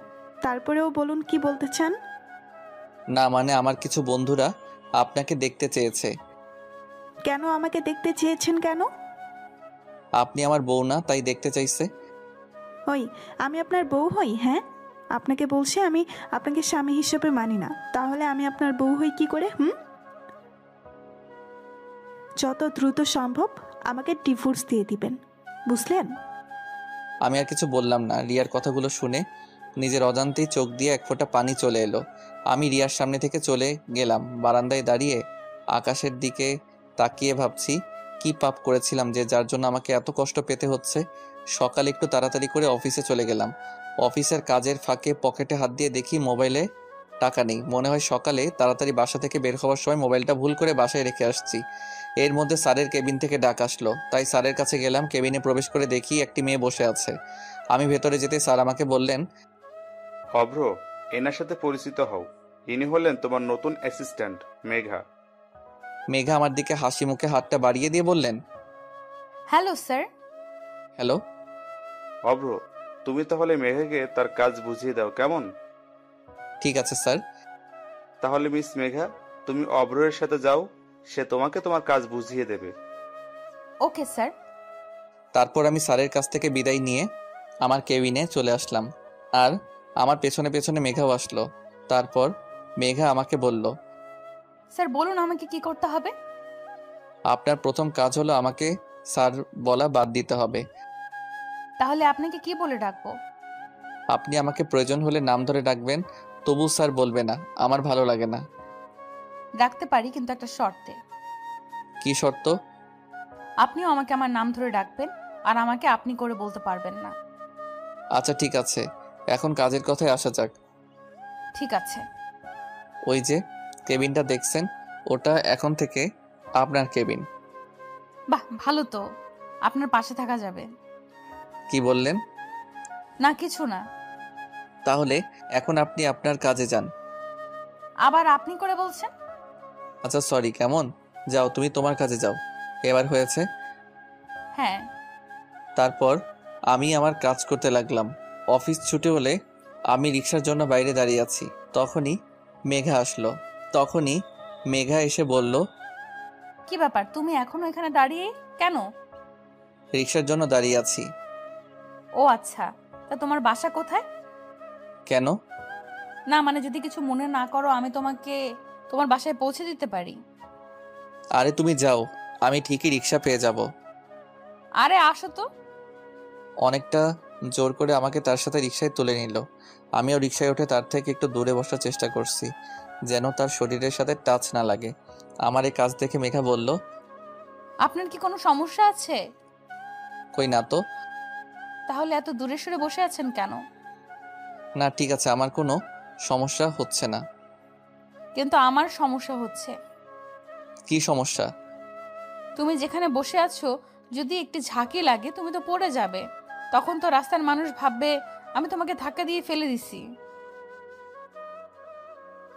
তারপরেও বলুন কি বলতে চান। না মানে আমার কিছু বন্ধুরা আপনাকে দেখতে চেয়েছে। কেন আমাকে দেখতে চেয়েছেন কেন? আপনি আমার বউ না, তাই দেখতে চাইছে। ওই আমি আপনার বউ হই? হ্যাঁ, আপনাকে বলছি আমি আপনাকে স্বামী হিসেবে মানি না, তাহলে আমি আপনার বউ হই কি করে? যত দ্রুত সম্ভব আমাকে ডিভোর্স দিয়ে দিবেন, বুঝলেন? আমি আর কিছু বললাম না। রিয়ার কথাগুলো শুনে নিজের অজান্তেই চোখ দিয়ে এক ফোঁটা পানি চলে এলো। আমি রিয়ার সামনে থেকে চলে গেলাম। বারান্দায় দাঁড়িয়ে আকাশের দিকে তাকিয়ে ভাবছি, কি পাপ করেছিলাম যে যার জন্য আমাকে এত কষ্ট পেতে হচ্ছে। সকালে একটু তাড়াতাড়ি করে অফিসে চলে গেলাম। অফিসের কাজের ফাঁকে পকেটে হাত দিয়ে দেখি মোবাইলে টাকা নেই। মনে হয় সকালে তাড়াতাড়ি বাসা থেকে বের হওয়ার সময় মোবাইলটা ভুল করে বাসায় রেখে আসছি। এর মধ্যে স্যারের কেবিন থেকে ডাক আসলো, তাই স্যারের কাছে গেলাম। কেবিনে প্রবেশ করে দেখি একটি মেয়ে বসে আছে। আমি ভেতরে যেতে স্যার আমাকে বললেন, অভ্র, এনার সাথে পরিচিত হও। ইনি হলেন তোমার নতুন অ্যাসিস্ট্যান্ট মেঘা। মেঘা আমার দিকে হাসি মুখে হাতটা বাড়িয়ে দিয়ে বললেন, হ্যালো স্যার। হ্যালো। অভ্র, তুমি তাহলে মেঘাকে তার কাজ বুঝিয়ে দাও, কেমন? ঠিক আছে স্যার। তাহলে মিস মেঘা, তুমি অভ্রের সাথে যাও, সে তোমাকে তোমার কাজ বুঝিয়ে দেবে। Okay sir. তারপর আমি স্যারের কাছ থেকে বিদায় নিয়ে আমার কেবিনে চলে আসলাম, আর আমার পেছনে পেছনে মেঘাও আসলো। তারপর মেঘা আমাকে বলল, স্যার বলুন আমাকে কি করতে হবে? আপনার প্রথম কাজ হলো আমাকে স্যার বলা বাদ দিতে হবে। তাহলে আপনাকে কি বলে ডাকবো? আপনি আমাকে প্রয়োজন হলে নাম ধরে ডাকবেন, তবু স্যার বলবে না, আমার ভালো লাগে না। ডাকতে পারি, কিন্তু একটা শর্তে। কি শর্ত? আপনিও আমাকে আমার নাম ধরে ডাকবেন, আর আমাকে আপনি করে বলতে পারবেন না। আচ্ছা ঠিক আছে, এখন কাজের কথায় আসা যাক। ঠিক আছে। ওই যে কেবিনটা দেখছেন, ওটা এখন থেকে আপনার কেবিন। বাহ, ভালো তো। আপনার পাশে থাকা যাবে। কি বললেন? না, কিছু না। তাহলে এখন আপনি আপনার কাজে যান। আবার আপনি করে বলছেন? আচ্ছা সরি, কেমন? যাও, তুমি তোমার কাজে যাও। এবার হয়েছে? হ্যাঁ। তারপর আমি আমার কাজ করতে লাগলাম। অফিস ছুটি হলে আমি রিক্সার জন্য বাইরে দাঁড়িয়ে আছি। তখনই মেঘা এসে বলল, কি ব্যাপার, তুমি এখনো এখানে দাঁড়িয়ে কেন? রিক্সার জন্য দাঁড়িয়ে আছি। ও আচ্ছা, তা তোমার বাসা কোথায়? কেন? না মানে, যদি কিছু মনে না করো, আমি তোমাকে তোমার বাসায় পৌঁছে দিতে পারি। আরে তুমি যাও, আমি ঠিকই রিক্সা পেয়ে যাব। আরে আসো তো। অনেকটা জোর করে আমাকে তার সাথে রিক্সায় তুলে নিল। আমিও রিক্সায় উঠে তার থেকে একটু দূরে বসার চেষ্টা করছি, যেন তার শরীরের সাথে টাচ না লাগে। আমার এই কাজ দেখে মেঘা বলল, আপনার কি কোনো সমস্যা আছে? কই না তো। তাহলে এত দূরে সরে বসে আছেন কেন? না ঠিক আছে, আমার কোনো সমস্যা হচ্ছে না। কিন্তু আমার সমস্যা হচ্ছে। কি সমস্যা? তুমি যেখানে বসে আছো, যদি একটু ঝাঁকি লাগে তুমি তো পড়ে যাবে। তখন তো রাস্তার মানুষ ভাববে আমি তোমাকে ধাক্কা দিয়ে ফেলে দিছি।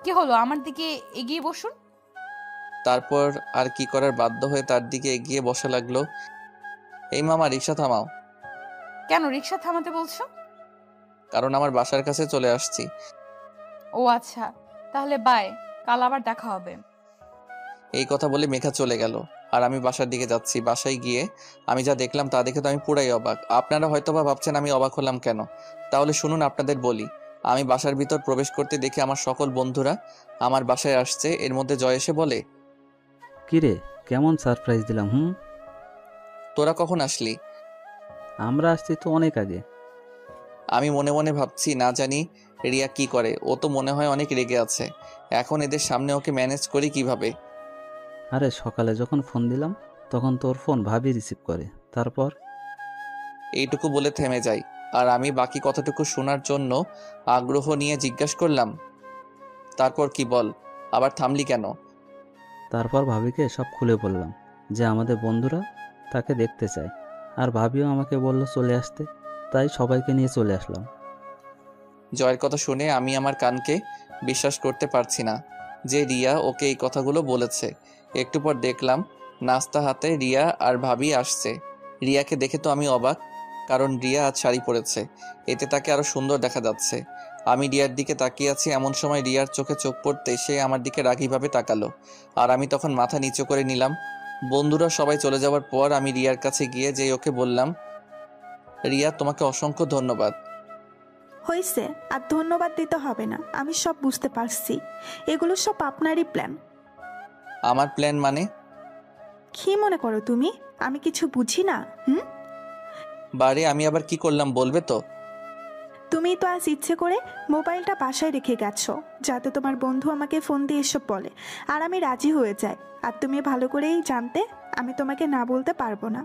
কি হলো, আমার দিকে এগিয়ে বসুন। তারপর আর কি করার, বাধ্য হয়ে তার দিকে এগিয়ে বসা লাগলো। এই মামা, রিক্সা থামাও। কেন রিক্সা থামাতে বলছো? কারণ আমার বাসার কাছে চলে আসছি। ও আচ্ছা, তাহলে বাই, কাল আবার দেখা হবে। এই কথা বলে মেঘা চলে গেল, আর আমি বাসার দিকে যাচ্ছি। বাসায় গিয়ে আমি যা দেখলাম তা দেখে তো আমি পুরাই অবাক। আপনারা হয়তোবা ভাবছেন আমি অবাক হলাম কেন, তাহলে শুনুন আপনাদের বলি। আমি বাসার ভিতর প্রবেশ করতে দেখি আমার সকল বন্ধুরা আমার বাসায় আসছে। এর মধ্যে জয় এসে বলে, কিরে, কেমন সারপ্রাইজ দিলাম? তোরা কখন আসলি? আমরা আসছি তো অনেক আগে। আমি মনে মনে ভাবছি, না জানি রিয়া কি করে, ও তো মনে হয় অনেক রেগে আছে। এখন এদের সামনে ওকে ম্যানেজ করি কিভাবে? আরে সকালে যখন ফোন দিলাম তখন তোর ফোন ভাবি রিসিভ করে, তারপর? এইটুকু বলে থেমে যাই, আর আমি বাকি কথাটুকু শোনার জন্য আগ্রহ নিয়ে জিজ্ঞাসা করলাম, তারপর কি বল, আবার থামলি কেন? তারপর ভাবিকে সব খুলে বললাম যে আমাদের বন্ধুরা তাকে দেখতে চায়, আর ভাবিও আমাকে বলল চলে আসতে, তাই সবাইকে নিয়ে চলে আসলাম। জয়ের কথা শুনে আমি আমার কানকে বিশ্বাস করতে পারছি না যে রিয়া ওকে এই কথাগুলো বলেছে। একটু পর দেখলাম নাস্তা হাতে রিয়া আর ভাবি আসছে। রিয়াকে দেখে তো আমি অবাক, কারণ রিয়া আজ শাড়ি পরেছে, এতে তাকে আরো সুন্দর দেখা যাচ্ছে। আমি রিয়ার দিকে তাকিয়ে আছি, এমন সময় রিয়ার চোখে চোখ পড়তে সে আমার দিকে রাগীভাবে তাকালো, আর আমি তখন মাথা নিচু করে নিলাম। বন্ধুরা সবাই চলে যাওয়ার পর আমি রিয়ার কাছে গিয়ে যে ওকে বললাম, রিয়া তোমাকে অসংখ্য ধন্যবাদ। হয়েছে, আর ধন্যবাদ দিতে হবে না, আমি সব বুঝতে পারছি। এগুলো সব আপনারই প্ল্যান। আমার প্ল্যান মানে? কি মনে করো তুমি আমি কিছু বুঝি না? বারে, আমি আবার কি করলাম বলবে তো? তুমি তো আজ ইচ্ছে করে মোবাইলটা বাসায় রেখে গেছো, যাতে তোমার বন্ধু আমাকে ফোন দিয়ে এসব বলে, আর আমি রাজি হয়ে যাই। আর তুমি ভালো করেই জানতে আমি তোমাকে না বলতে পারবো না।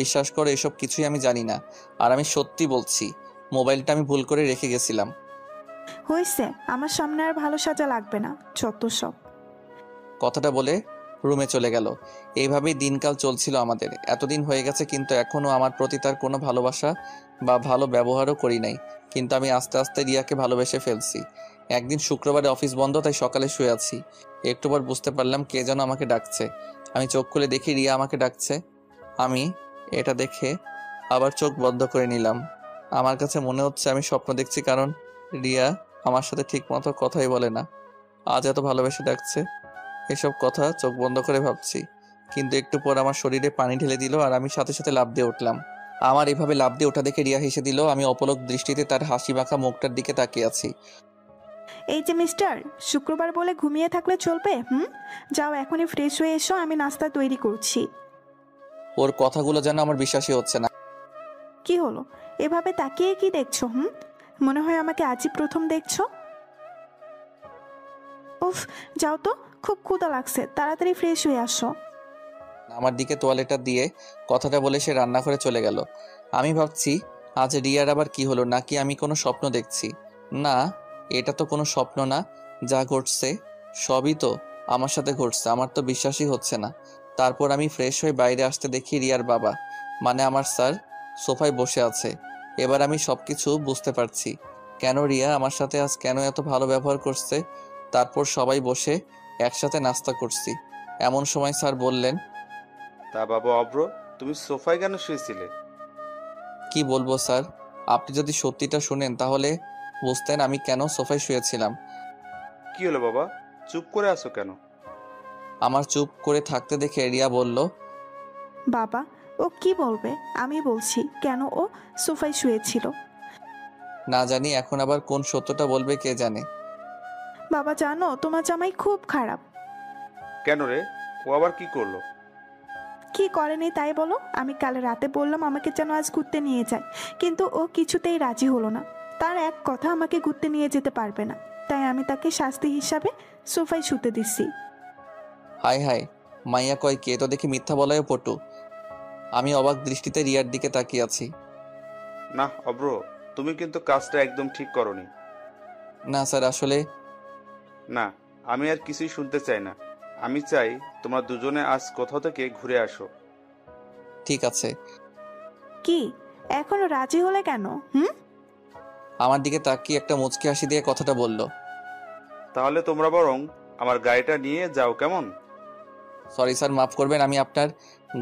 বিশ্বাস করো, এসব কিছুই আমি জানি না, আর আমি সত্যি বলছি, মোবাইলটা আমি ভুল করে রেখে গেছিলাম। হয়েছে, আমার সামনে আর ভালো সাজা লাগবে না, যত সব। কথাটা বলে রুমে চলে গেল। এইভাবেই দিনকাল চলছিল আমাদের। এতদিন হয়ে গেছে কিন্তু এখনও আমার প্রতি তার কোনো ভালোবাসা বা ভালো ব্যবহারও করি নাই। কিন্তু আমি আস্তে আস্তে রিয়াকে ভালোবেসে ফেলছি। একদিন শুক্রবারে অফিস বন্ধ, তাই সকালে শুয়ে আছি। একটু পর বুঝতে পারলাম কে যেন আমাকে ডাকছে। আমি চোখ খুলে দেখি রিয়া আমাকে ডাকছে। আমি এটা দেখে আবার চোখ বন্ধ করে নিলাম। আমার কাছে মনে হচ্ছে আমি স্বপ্ন দেখছি, কারণ রিয়া আমার সাথে ঠিক মতো কথাই বলে না। আজ এত ভালোবেসে ডাকছে। এসব কথা চোখ বন্ধ করে ভাবছি, কিন্তু একটু পর আমার শরীরে পানি ঢেলে দিল আর আমি সাথে সাথে লাফ দিয়ে উঠলাম। আমার এভাবে লাফ দিয়ে ওঠা দেখে রিয়া হেসে দিল। আমি অপলক দৃষ্টিতে তার হাসি মাখা মুখটার দিকে তাকিয়ে আছি। এই যে মিস্টার, শুক্রবার বলে ঘুমিয়ে থাকলে চলবে? যাও এখনই ফ্রেশ হয়ে এসো, আমি নাস্তা তৈরি করছি। ওর কথাগুলো যেন আমার বিশ্বাসই হচ্ছে না। কি হলো, এভাবে তাকিয়ে কি দেখছো? মনে হয় আমাকে আজই প্রথম দেখছো? উফ, যাও তো, খুব ক্ষুধা লাগছে, তাড়াতাড়ি ফ্রেশ হয়ে আসো। আমার দিকে তোয়ালেটা দিয়ে কথাটা বলে সে রান্নাঘরে চলে গেল। আমি ভাবছি আজ রিয়ার আবার কি হলো, নাকি আমি কোনো স্বপ্ন দেখছি? না, এটা তো কোনো স্বপ্ন না। যা ঘটছে সবই তো আমার সাথে ঘটছে। আমার তো বিশ্বাসই হচ্ছে না। তারপর আমি ফ্রেশ হয়ে বাইরে আসতে দেখি রিয়ার বাবা, মানে আমার স্যার, সোফায় বসে আছে। এবার আমি সবকিছু বুঝতে পারছি, কেন রিয়া আমার সাথে আজ কেন এত ভালো ব্যবহার করছে। তারপর সবাই বসে একসাথে নাস্তা করছি। এমন সময় স্যার বললেন, তা বাবা অব্র, তুমি সোফায় কেন শুয়েছিলে? কি বলবো স্যার, আপনি যদি সত্যিটা শুনেন তাহলে বুঝতেন আমি কেন সোফায় শুয়েছিলাম। কি হলো বাবা, চুপ করে আছো কেন? আমার চুপ করে থাকতে দেখে রিয়া বলল, বাবা, ও কি বলবে? আমি বলছি কেন ও সোফায় শুয়েছিল। না জানি এখন আবার কোন সত্যটা বলবে কে জানে। বাবা জানো, তোমার জামাই খুব খারাপ। কেন রে, ও আবার কি করলো? কি করেনি তাই বলো? আমি কাল রাতে বললাম আমাকে যেন আজ ঘুরতে নিয়ে যায়, কিন্তু ও কিছুতেই রাজি হলো না। তার এক কথা, আমাকে ঘুরতে নিয়ে যেতে পারবে না, তাই আমি তাকে শাস্তি হিসাবে সোফায় শুতে দিচ্ছি। হায় হায়, মাইয়া কয় কে, তো দেখি মিথ্যা বলায় পটু। আমি অবাক দৃষ্টিতে রিয়ার দিকে তাকিয়ে আছি। না অব্র, তুমি কিন্তু কাজটা একদম ঠিক করনি। না স্যার, আসলে না, আমি আর কিছুই শুনতে চাই না। আমি চাই তোমরা দুজনে আজ কোথাও থেকে ঘুরে আসো। ঠিক আছে। কি, এখনো রাজি হলে কেন? আমার দিকে তাকিয়ে একটা মুচকি হাসি দিয়ে কথাটা বলল, তাহলে তোমরা বরং আমার গাড়িটা নিয়ে যাও, কেমন? সরি স্যার, মাফ করবেন, আমি আপনার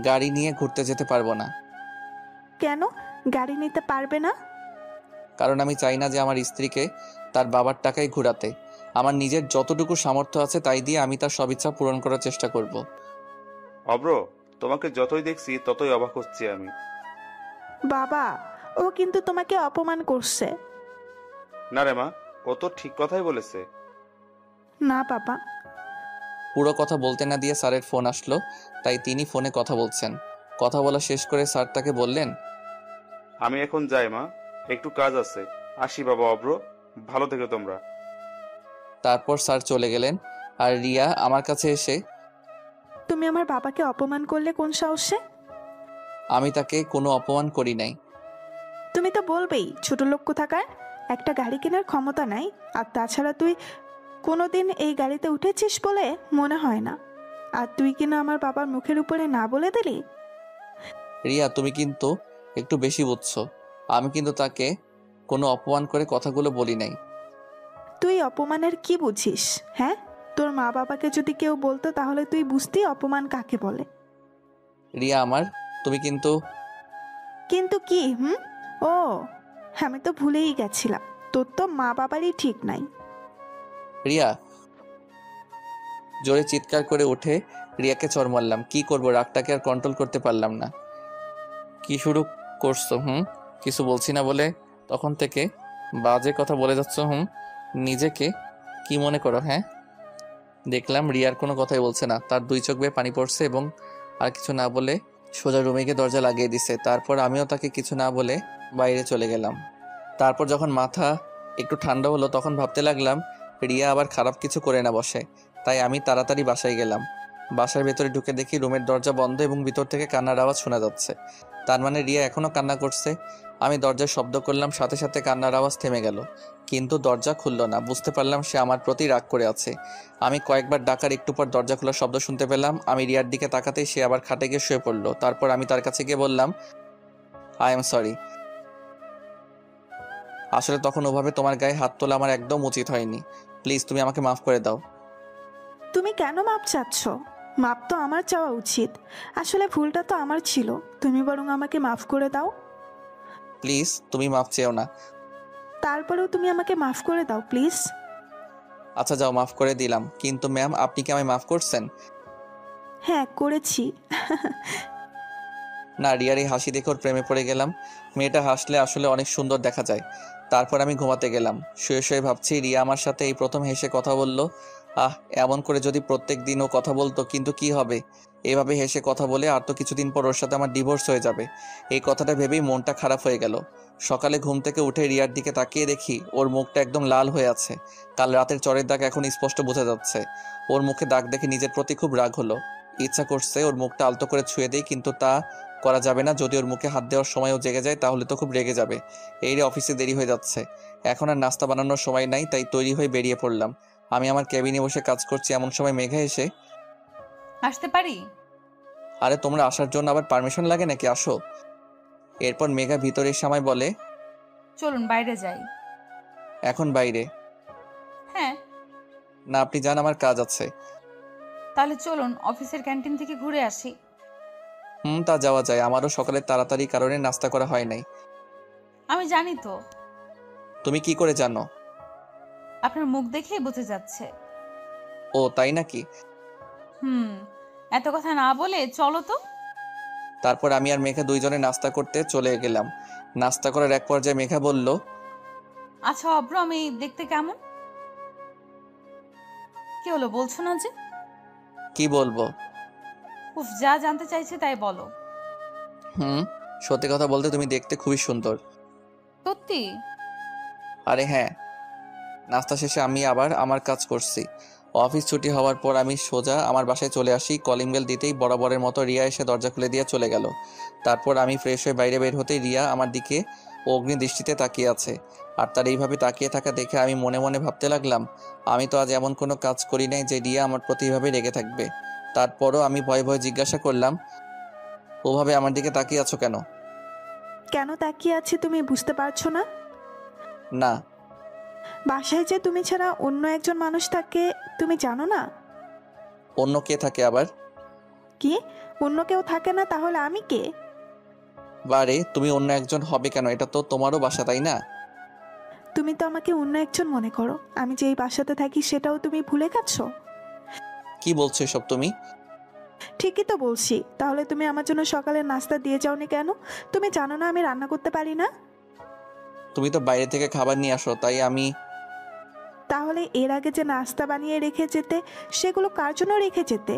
গাড়ি নিয়ে ঘুরতে যেতে পারবো না। কেন গাড়ি নিতে পারবে না? কারণ আমি চাই না যে আমার স্ত্রীকে তার বাবার টাকায় ঘোরাতে। আমার নিজের যতটুকু সামর্থ্য আছে তাই দিয়ে আমি তার সব ইচ্ছা পূরণ করার চেষ্টা করব। অব্র, তোমাকে যতই দেখছি ততই অবাক হচ্ছি আমি। বাবা, ও কিন্তু তোমাকে অপমান করছে। না রে মা, ও তো ঠিক কথাই বলেছে। না বাবা। পুরো কথা বলতে না দিয়ে স্যারের ফোন আসলো, তাই তিনি ফোনে কথা বলছেন। কথা বলা শেষ করে স্যার তাকে বললেন, আমি এখন যাই মা, একটু কাজ আছে। আসি বাবা অব্র, ভালো থেকো তোমরা। তারপর স্যার চলে গেলেন। আর রিয়া আমার কাছে এসে, তুমি আমার বাবাকে অপমান করলে কোন সাহসে? আমি তাকে কোনো অপমান করি নাই। তুমি তো বলবেই ছোট লোক কোথাকার, একটা গাড়ি কেনার ক্ষমতা নাই, আর তাছাড়া তুই কোনোদিন এই গাড়িতে উঠেছিস বলে মনে হয় না, আর তুই কিনা আমার বাবার মুখের উপরে না বলে দিলি। রিয়া, তুমি কিন্তু একটু বেশি বুঝছো। আমি কিন্তু তাকে কোনো অপমান করে কথাগুলো বলি নাই। তুই অপমানের কি বুঝিস? হ্যাঁ, তোর মা বাবাকে যদি কেউ বলতো তাহলে তুই বুঝতি অপমান কাকে বলে। রিয়া আমার, তুমি কিন্তু কিন্তু কি? ও, আমি তো ভুলেই গেছিলাম, তোর তো মা বাবারই ঠিক নাই। রিয়া, জোরে চিৎকার করে উঠে রিয়াকে চড় মারলাম। কি করবো, রাগটাকে আর কন্ট্রোল করতে পারলাম না। কি শুরু করছো? কিছু বলছি না বলে তখন থেকে বাজে কথা বলে যাচ্ছ। নিজেকে কি মনে করো? হ্যাঁ। দেখলাম রিয়ার কোনো কথাই বলছে না, তার দুই চোখ বেয়ে পানি পড়ছে এবং আর কিছু না বলে সোজা রুমে গিয়ে দরজা লাগিয়ে দিছে। তারপর আমিও তাকে কিছু না বলে বাইরে চলে গেলাম। তারপর যখন মাথা একটু ঠান্ডা হলো তখন ভাবতে লাগলাম রিয়া আবার খারাপ কিছু করে না বসে। তাই আমি তাড়াতাড়ি বাসায় গেলাম। বাসার ভেতরে ঢুকে দেখি রুমের দরজা বন্ধ এবং ভিতর থেকে কান্নার আওয়াজ শোনা যাচ্ছে। তার মানে রিয়া এখনো কান্না করছে। আমি দরজার শব্দ করলাম, সাথে সাথে কান্নার আওয়াজ থেমে গেল। কিন্তু দরজা খুলল না। বুঝতে পারলাম সে আমার প্রতি রাগ করে আছে। আমি কয়েকবার ডাকার একটু পর দরজা খোলার শব্দ শুনতে পেলাম। আমি রিয়ার দিকে তাকাতেই সে আবার খাটে গিয়ে শুয়ে পড়ল। তারপর আমি তার কাছে গিয়ে বললাম, আই এম সরি। আসলে তখন ওভাবে তোমার গায়ে হাত তোলা আমার একদম উচিত হয়নি। প্লিজ তুমি আমাকে মাফ করে দাও। তুমি কেন মাপ চাচ্ছ? মাপ তো আমার চাওয়া উচিত। আসলে ভুলটা তো আমার ছিল, তুমি বরং আমাকে মাফ করে দাও। প্লিজ তুমি মাফ চেও না। তারপরেও তুমি আমাকে মাফ করে দাও প্লিজ। আচ্ছা যাও, মাফ করে দিলাম। কিন্তু ম্যাম, আপনি কি আমায় মাফ করছেন? হ্যাঁ করেছি। না, রিয়ার এই হাসি দেখে ওর প্রেমে পড়ে গেলাম। মেয়েটা হাসলে আসলে অনেক সুন্দর দেখা যায়। তারপর আমি ঘুমাতে গেলাম। শুয়ে শুয়ে ভাবছি, রিয়া আমার সাথে এই প্রথম হেসে কথা বলল। এমন করে যদি প্রত্যেক দিন ও কথা বলতো, কিন্তু কি হবে, এভাবে হেসে কথা বলে আর তো কিছুদিন পর ওর সাথে আমার ডিভোর্স হয়ে যাবে। এই কথাটা ভেবেই মনটা খারাপ হয়ে গেল। সকালে ঘুম থেকে উঠে রিয়ার দিকে তাকিয়ে দেখি ওর মুখটা একদম লাল হয়ে আছে। কাল রাতের চরের দাগ এখন স্পষ্ট বোঝা যাচ্ছে। ওর মুখে দাগ দেখে নিজের প্রতি খুব রাগ হলো। ইচ্ছা করছে ওর মুখটা আলতো করে ছুঁয়ে দেই, কিন্তু তা করা যাবে না। যদি ওর মুখে হাত দেওয়ার সময়ও জেগে যায় তাহলে তো খুব রেগে যাবে। এই রে, অফিসে দেরি হয়ে যাচ্ছে, এখন আর নাস্তা বানানোর সময় নাই, তাই তৈরি হয়ে বেরিয়ে পড়লাম। আমি আমার কেবিনে বসে কাজ করছি, এমন সময় মেঘা এসে, আসতে পারি? আরে তোমরা আসার জন্য আবার পারমিশন লাগে নাকি, আসো। এরপর মেঘা ভিতরে এসে আমায় বলে, চলুন বাইরে যাই। এখন বাইরে? হ্যাঁ। না, আপনি যান, আমার কাজ আছে। তাহলে চলুন অফিসের ক্যান্টিন থেকে ঘুরে আসি। তা যাওয়া যায়। আমারও সকালে তাড়াতাড়ি কারণে নাস্তা করা হয় নাই। আমি জানি তো। তুমি কি করে জানো? আপনার মুখ দেখেই বোঝা যাচ্ছে। ও তাই নাকি? এত কথা না বলে চলো তো। তারপর আমি আর মেঘা দুইজনে নাস্তা করতে চলে গেলাম। নাস্তা করার এক পর্যায়ে মেঘা বলল, আচ্ছা অব্র, আমি দেখতে কেমন? কি হলো, বলছো না যে? কি বলবো? উফ, যা জানতে চাইছে তাই বলো। সত্যি কথা বলতে তুমি দেখতে খুবই সুন্দর। সত্যি? আরে হ্যাঁ। নাস্তা শেষে আমি আবার আমার কাজ করছি। অফিস ছুটি হওয়ার পর আমি সোজা আমার বাসায় চলে আসি। কলিং বেল দিতেই বরাবরের মতো রিয়া এসে দরজা খুলে দিয়ে চলে গেল। তারপর আমি ফ্রেশ হয়ে বাইরে বের হতেই রিয়া আমার দিকে অগ্নি দৃষ্টিতে তাকিয়ে আছে। আর তার এইভাবে তাকিয়ে থাকা দেখে আমি মনে মনে ভাবতে লাগলাম, আমি তো আজ এমন কোনো কাজ করি নাই যে রিয়া আমার প্রতি এভাবে রেগে থাকবে। তারপরও আমি ভয়ে ভয়ে জিজ্ঞাসা করলাম, ওভাবে আমার দিকে তাকিয়ে আছো কেন? কেন তাকিয়ে আছি তুমি বুঝতে পারছো না? না। বাসায় যে তুমি ছাড়া অন্য একজন মানুষ থাকে তুমি জানো না? অন্য কে থাকে আবার? কি অন্য কেউ থাকে না? তাহলে আমি কে? বারে, তুমি অন্য একজন হবে কেন? এটা তো তোমারও বাসা, তাই না? তুমি তো আমাকে অন্য একজন মনে করো। আমি যে এই বাসাতে থাকি সেটাও তুমি ভুলে গেছো? কি বলছো এসব তুমি? ঠিকই তো বলছি। তাহলে তুমি আমার জন্য সকালে নাস্তা দিয়ে যাওনি কেন? তুমি জানো না আমি রান্না করতে পারি না? তুমি তো বাইরে থেকে খাবার নিয়ে আসো, তাই আমি। তাহলে এর আগে যে নাস্তা বানিয়ে রেখে যেতে সেগুলো কার জন্য রেখে যেতে?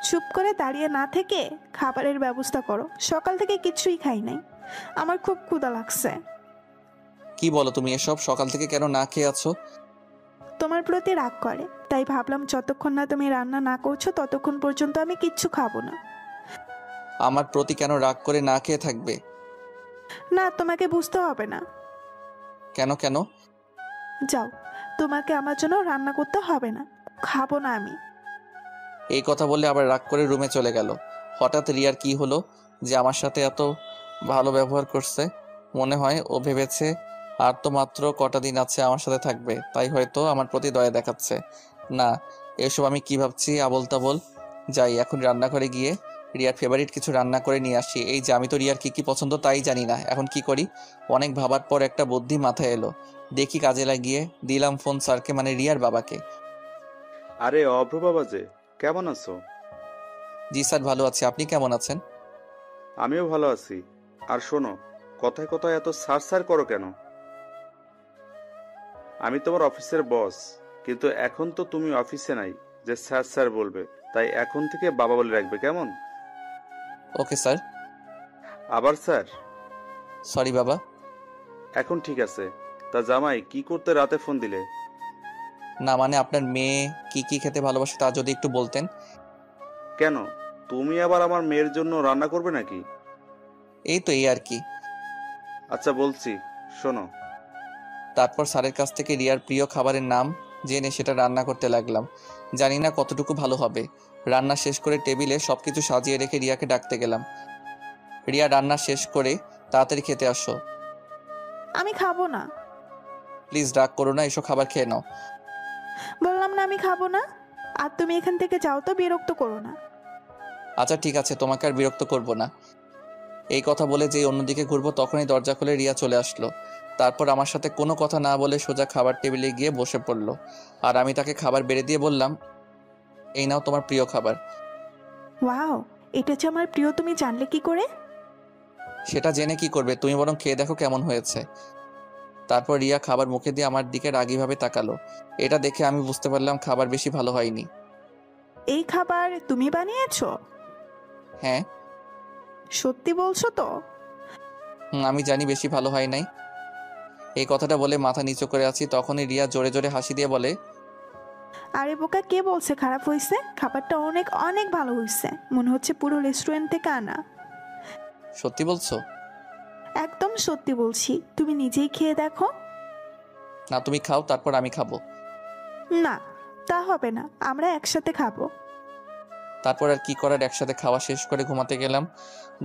চুপ করে দাঁড়িয়ে না থেকে খাবারের ব্যবস্থা করো। সকাল থেকে কিছুই খাই নাই, আমার খুব ক্ষুধা লাগছে। কি বলো তুমি এসব? সকাল থেকে কেন না খেয়ে আছো? তোমার প্রতি রাগ করে, তাই ভাবলাম যতক্ষণ না তুমি রান্না না করছো ততক্ষণ পর্যন্ত আমি কিচ্ছু খাবো না। আমার প্রতি কেন রাগ করে না খেয়ে থাকবে? না, তোমাকে বুঝতে হবে না। কেন কেন? যাও, তোমাকে আমার জন্য রান্না করতে হবে না, খাবো না আমি। এই কথা বলে আবার রাগ করে রুমে চলে গেল। হঠাৎ রিয়ার কি হলো যে আমার সাথে এত ভালো ব্যবহার করছে? মনে হয় ও ভেবেছে আর তো মাত্র কটা দিন আছে আমার সাথে থাকবে, তাই হয়তো আমার প্রতি দয়া দেখাচ্ছে। না, এসব আমি কি ভাবছি আবোল তাবোল। যাই, এখন রান্নাঘরে গিয়ে রিয়ার ফেভারিট কিছু রান্না করে নিয়ে আসি। এই যে আমি তো রিয়ার কি পছন্দ তাই জানি না, এখন কি করি? অনেক ভাবার পর একটা বুদ্ধি মাথায় এলো। দেখি কাজে লাগিয়ে দিলাম ফোন স্যারকে, মানে রিয়ার বাবাকে। আরে অভ্র বাবা যে, কেমন আছো? জি স্যার, ভালো আছি। আপনি কেমন আছেন? আমিও ভালো আছি। আর শোনো, কথায় কথায় এত স্যার স্যার করো কেন? আমি তোমার অফিসের বস, কিন্তু এখন তো তুমি অফিসে নাই যে স্যার স্যার বলবে। তাই এখন থেকে বাবা বলে রাখবে, কেমন? Okay sir. আবার স্যার? সরি বাবা। এখন ঠিক আছে। তা জামাই, কি করতে রাতে ফোন দিলে? না মানে আপনার মেয়ে কি কি খেতে ভালোবাসে তা যদি একটু বলতেন। কেন, তুমি আবার আমার মেয়ের জন্য রান্না করবে নাকি? এই তো, এই আর কি। আচ্ছা বলছি, শোনো। তারপর স্যারের কাছ থেকে রিয়ার প্রিয় খাবারের নাম জেনে সেটা রান্না করতে লাগলাম। জানি না কতটুকু ভালো হবে। রান্না শেষ করে টেবিলে সবকিছু সাজিয়ে রেখে রিয়াকে ডাকতে গেলাম। রিয়া, রান্না শেষ করে তাড়াতাড়ি খেতে আসো। আমি খাবো না। প্লিজ রাগ করো না, এসো খাবার খেয়ে নাও। বললাম না আমি খাবো না। আর তুমি এখান থেকে যাও তো, বিরক্ত করো না। আচ্ছা ঠিক আছে, তোমাকে আর বিরক্ত করব না। এই কথা বলে যেই অন্যদিকে ঘুরবো তখনই দরজা খুলে রিয়া চলে আসলো। তারপর আমার সাথে কোনো কথা না বলে সোজা খাবার টেবিলে গিয়ে বসে পড়লো। আর আমি তাকে খাবার বেড়ে দিয়ে বললাম, এই নাও তোমার প্রিয় খাবার। ওয়াও, এটা যে আমার প্রিয় তুমি জানলে কি করে? সেটা জেনে কি করবে, তুমি বরং খেয়ে দেখো কেমন হয়েছে। তারপর রিয়া খাবার মুখে দিয়ে আমার দিকে রাগীভাবে তাকালো। এটা দেখে আমি বুঝতে পারলাম খাবার বেশি ভালো হয়নি। এই খাবার তুমি বানিয়েছো? হ্যাঁ। সত্যি বলছো তো? আমি জানি বেশি ভালো হয় নাই। এই কথাটা বলে মাথা নিচু করে আছি, তখনই রিয়া জোরে জোরে হাসি দিয়ে বলে, আরে বোকা, কে বলছে খারাপ হয়েছে? খাবারটা অনেক অনেক ভালো হয়েছে, মনে হচ্ছে পুরো রেস্টুরেন্ট থেকে আনা। সত্যি বলছো? একদম সত্যি বলছি, তুমি নিজেই খেয়ে দেখো। না, তুমি খাও, তারপর আমি খাবো। না, তা হবে না, আমরা একসাথে খাবো। তারপর আর কি করার, একসাথে খাওয়া শেষ করে ঘুমাতে গেলাম।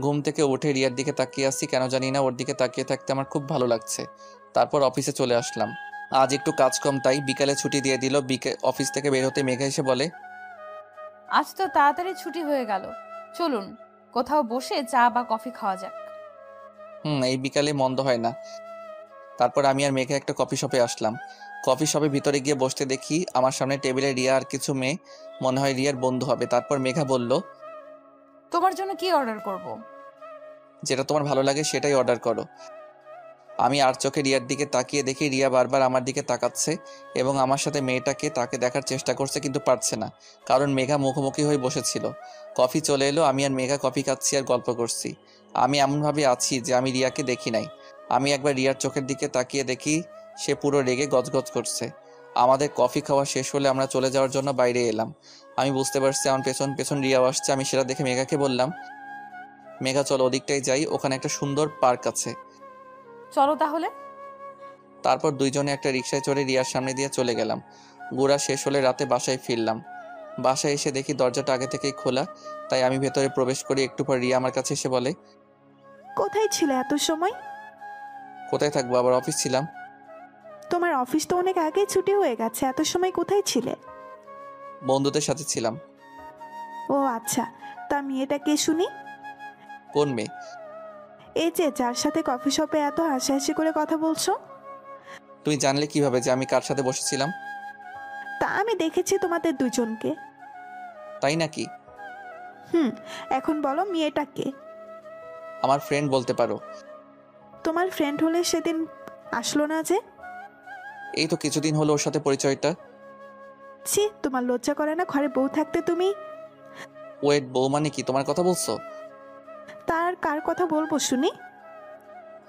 ঘুম থেকে উঠে রিয়ার দিকে তাকিয়ে আসছি, কেন জানি না ওর দিকে তাকিয়ে থাকতে আমার খুব ভালো লাগছে। তারপর অফিসে চলে আসলাম। আজ একটু কাজ কম, তাই বিকালে ছুটি দিয়ে দিল। অফিস থেকে বের হতে মেঘা এসে বলে, আজ তো তাড়াতাড়ি ছুটি হয়ে গেল, চলুন কোথাও বসে চা বা কফি খাওয়া যাক। এই বিকালে মন্দ হয় না। তারপর আমি আর মেঘা একটা কফি শপে আসলাম। কফি শপে ভিতরে গিয়ে বসতে দেখি আমার সামনে টেবিলে রিয়া আর কিছু মেয়ে, মনে হয় রিয়ার বন্ধু হবে। তারপর মেঘা বলল, তোমার জন্য কি অর্ডার করব? যেটা তোমার ভালো লাগে সেটাই অর্ডার করো। আমি আর চোখে রিয়ার দিকে তাকিয়ে দেখি রিয়া বারবার আমার দিকে তাকাচ্ছে এবং আমার সাথে মেয়েটাকে তাকে দেখার চেষ্টা করছে, কিন্তু পারছে না, কারণ মেঘা মুখোমুখি হয়ে বসেছিল। কফি চলে এলো, আমি আর মেঘা কফি খাচ্ছি আর গল্প করছি। আমি এমনভাবে আছি যে আমি রিয়াকে দেখি নাই। আমি একবার রিয়ার চোখের দিকে তাকিয়ে দেখি সে পুরো রেগে গজগজ করছে। আমাদের কফি খাওয়া শেষ হলে আমরা চলে যাওয়ার জন্য বাইরে এলাম। আমি বুঝতে পারছি আমার পেছন পেছন রিয়াও আসছে। আমি সেটা দেখে মেঘাকে বললাম, মেঘা চলো ওদিকটাই যাই, ওখানে একটা সুন্দর পার্ক আছে। চলো তাহলে। তারপর দুইজনে একটা রিকশায় চড়ে রিয়ার সামনে দিয়ে চলে গেলাম। ঘোরা শেষ হলে রাতে বাসায় ফিরলাম। বাসায় এসে দেখি দরজাটা আগে থেকেই খোলা, তাই আমি ভেতরে প্রবেশ করি। একটু পর রিয়া আমার কাছে এসে বলে, কোথায় ছিলে এত সময়? কোথায় থাকবো, আবার অফিস ছিলাম। তোমার অফিস তো অনেক আগেই ছুটি হয়ে গেছে, এত সময় কোথায় ছিলে? বন্ধুদের সাথে ছিলাম। ও আচ্ছা, তা মেয়েটা কে শুনি? কোন মেয়ে? এই যে যার সাথে কফি শপে এত হাসাহাসি করে কথা বলছো। তুমি জানলে কিভাবে যে আমি কার সাথে বসেছিলাম? তা আমি দেখেছি তোমাদের দুজনকে। তাই নাকি? এখন বলো মেয়েটা কে? আমার ফ্রেন্ড বলতে পারো। তোমার ফ্রেন্ড হলে সেদিন আসলো না যে? এই তো কিছুদিন হলো ওর সাথে পরিচয়টা। ছি, তোমার লজ্জা করে না? ঘরে বউ থাকতে তুমি। ওয়েট, বউ মানে কি? তোমার কথা বলছো? তার কার কথা বলবো শুনি?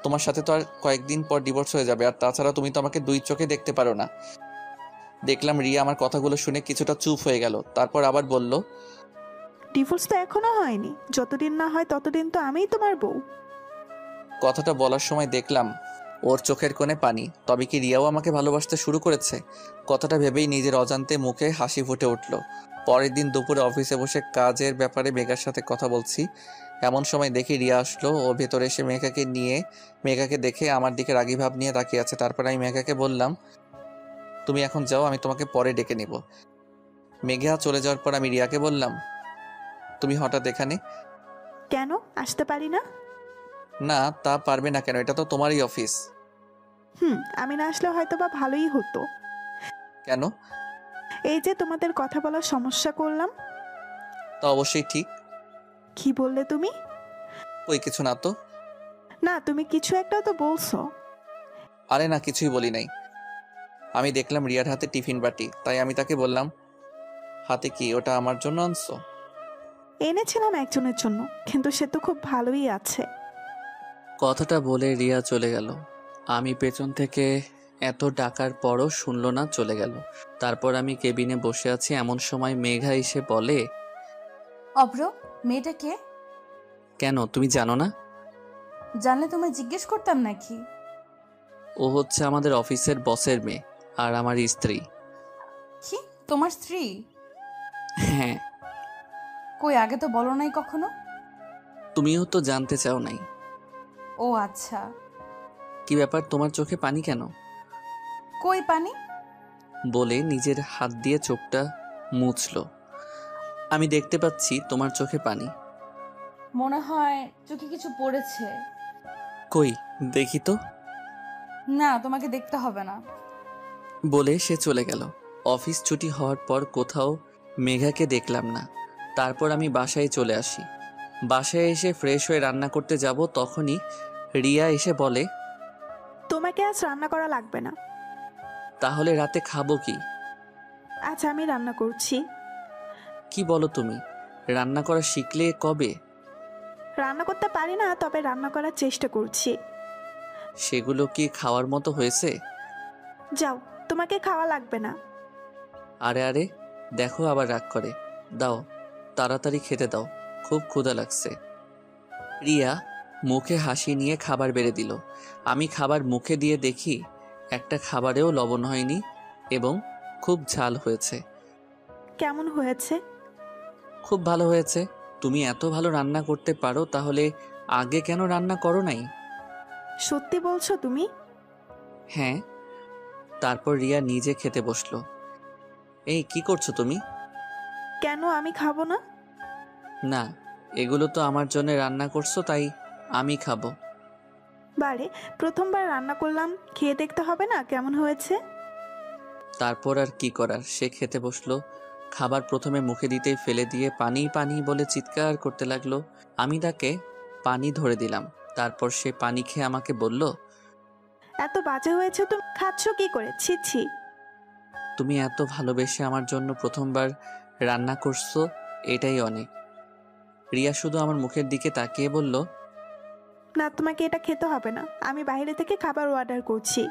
তোমার সাথে তো আর কয়েকদিন পর ডিভোর্স হয়ে যাবে, আর তাছাড়া তুমি তো আমাকে দুই চোখে দেখতে পারো না। দেখলাম রিয়া আমার কথাগুলো শুনে কিছুটা চুপ হয়ে গেল। তারপর আবার বলল, ডিভোর্স তো এখনো হয়নি, যতদিন না হয় ততদিন তো আমিই তোমার বউ। কথাটা বলার সময় দেখলাম ওর চোখের কোণে পানি। তবে কি রিয়াও আমাকে ভালোবাসতে শুরু করেছে? কথাটা ভেবেই নিজের অজান্তে মুখে হাসি ফুটে উঠল। পরের দিন দুপুরে অফিসে বসে কাজের ব্যাপারে মেঘার সাথে কথা বলছি, এমন সময় দেখি রিয়া আসলো। ও ভেতরে এসে মেঘাকে দেখে আমার দিকে রাগী ভাব নিয়ে তাকিয়ে আছে। তারপর আমি মেঘাকে বললাম, তুমি এখন যাও, আমি তোমাকে পরে ডেকে নিব। মেঘা চলে যাওয়ার পর আমি রিয়াকে বললাম, তুমি হঠাৎ এখানে? কেন আসতে পারি না? না, তা পারবে না কেন? এটা তো তোমারই অফিস। আমি না আসলে হয়তো বা ভালোই হতো। কেন? এই যে তোমাদের কথা বলার সমস্যা করলাম। তা অবশ্যই ঠিক। কি বললে তুমি? ওই কিছু না তো। না, তুমি কিছু একটা তো বলছো। আরে না, কিছুই বলি নাই। আমি দেখলাম রিয়ার হাতে টিফিন বাটি, তাই আমি তাকে বললাম, হাতে কি? ওটা আমার জন্য আনছো? এনেছিলাম একজনের জন্য, কিন্তু সে তো খুব ভালোই আছে। কথাটা বলে রিয়া চলে গেল। আমি পেছন থেকে এত ডাকার পরও শুনলো না, চলে গেল। তারপর আমি কেবিনে বসে আছি, এমন সময় মেঘা এসে বলে, অভ্র, মেয়েটা কে? কেন, তুমি জানো না? জানলে তোমায় জিজ্ঞেস করতাম নাকি? ও হচ্ছে আমাদের অফিসের বসের মেয়ে আর আমার স্ত্রী। কি, তোমার স্ত্রী? হ্যাঁ। কই, আগে তো বলো নাই কখনো। তুমিও তো জানতে চাও নাই। ও আচ্ছা। কি ব্যাপার, তোমার চোখে পানি কেন? কই পানি? বলে নিজের হাত দিয়ে চোখটা মুছলো। আমি দেখতে পাচ্ছি তোমার চোখে পানি। মনে হয় চোখে কিছু পড়েছে। কই দেখি তো। না, তোমাকে দেখতে হবে না। বলে সে চলে গেল। অফিস ছুটি হওয়ার পর কোথাও মেঘাকে দেখলাম না। তারপর আমি বাসায় চলে আসি। বাসায় এসে ফ্রেশ হয়ে রান্না করতে যাব, তখনই রিয়া এসে বলে, তোমাকে আজ রান্না করা লাগবে না। তাহলে রাতে খাবো কি? আজ আমি রান্না করছি। কি বলো তুমি? রান্না করা শিখলে কবে? রান্না করতে পারি না, তবে রান্না করার চেষ্টা করছি। সেগুলো কি খাওয়ার মতো হয়েছে? যাও, তোমাকে খাওয়া লাগবে না। আরে আরে, দেখো আবার রাগ করে। দাও, তাড়াতাড়ি খেতে দাও, খুব ক্ষুধা লাগছে। রিয়া মুখে হাসি নিয়ে খাবার বেড়ে দিল। আমি খাবার মুখে দিয়ে দেখি একটা খাবারেও লবণ হয়নি এবং খুব ঝাল হয়েছে। কেমন হয়েছে? খুব ভালো হয়েছে। তুমি এত ভালো রান্না করতে পারো, তাহলে আগে কেন রান্না করো নাই? সত্যি বলছো তুমি? হ্যাঁ। তারপর রিয়া নিজে খেতে বসলো। এই কি করছো তুমি? কেন আমি খাবো না? না, এগুলো তো আমার জন্য রান্না করছো, তাই আমি খাবো। বারে, প্রথমবার রান্না করলাম, খেয়ে দেখতে হবে না কেমন হয়েছে? তারপর আর কি করার, সে খেতে বসলো। খাবার প্রথমে মুখে দিতেই ফেলে দিয়ে পানি পানি বলে চিৎকার করতে লাগলো। আমি তাকে পানি ধরে দিলাম। তারপর সে পানি খেয়ে আমাকে বলল, এত বাজে হয়েছে, তুমি খাচ্ছ কি করে? ছি ছি। তুমি এত ভালোবেসে আমার জন্য প্রথমবার রান্না করছো, এটাই অনেক। রিয়া শুধু আমার মুখের দিকে তাকিয়ে বলল, না, তোমাকে এটা খেতে হবে না, আমি বাইরে থেকে খাবার অর্ডার করছি।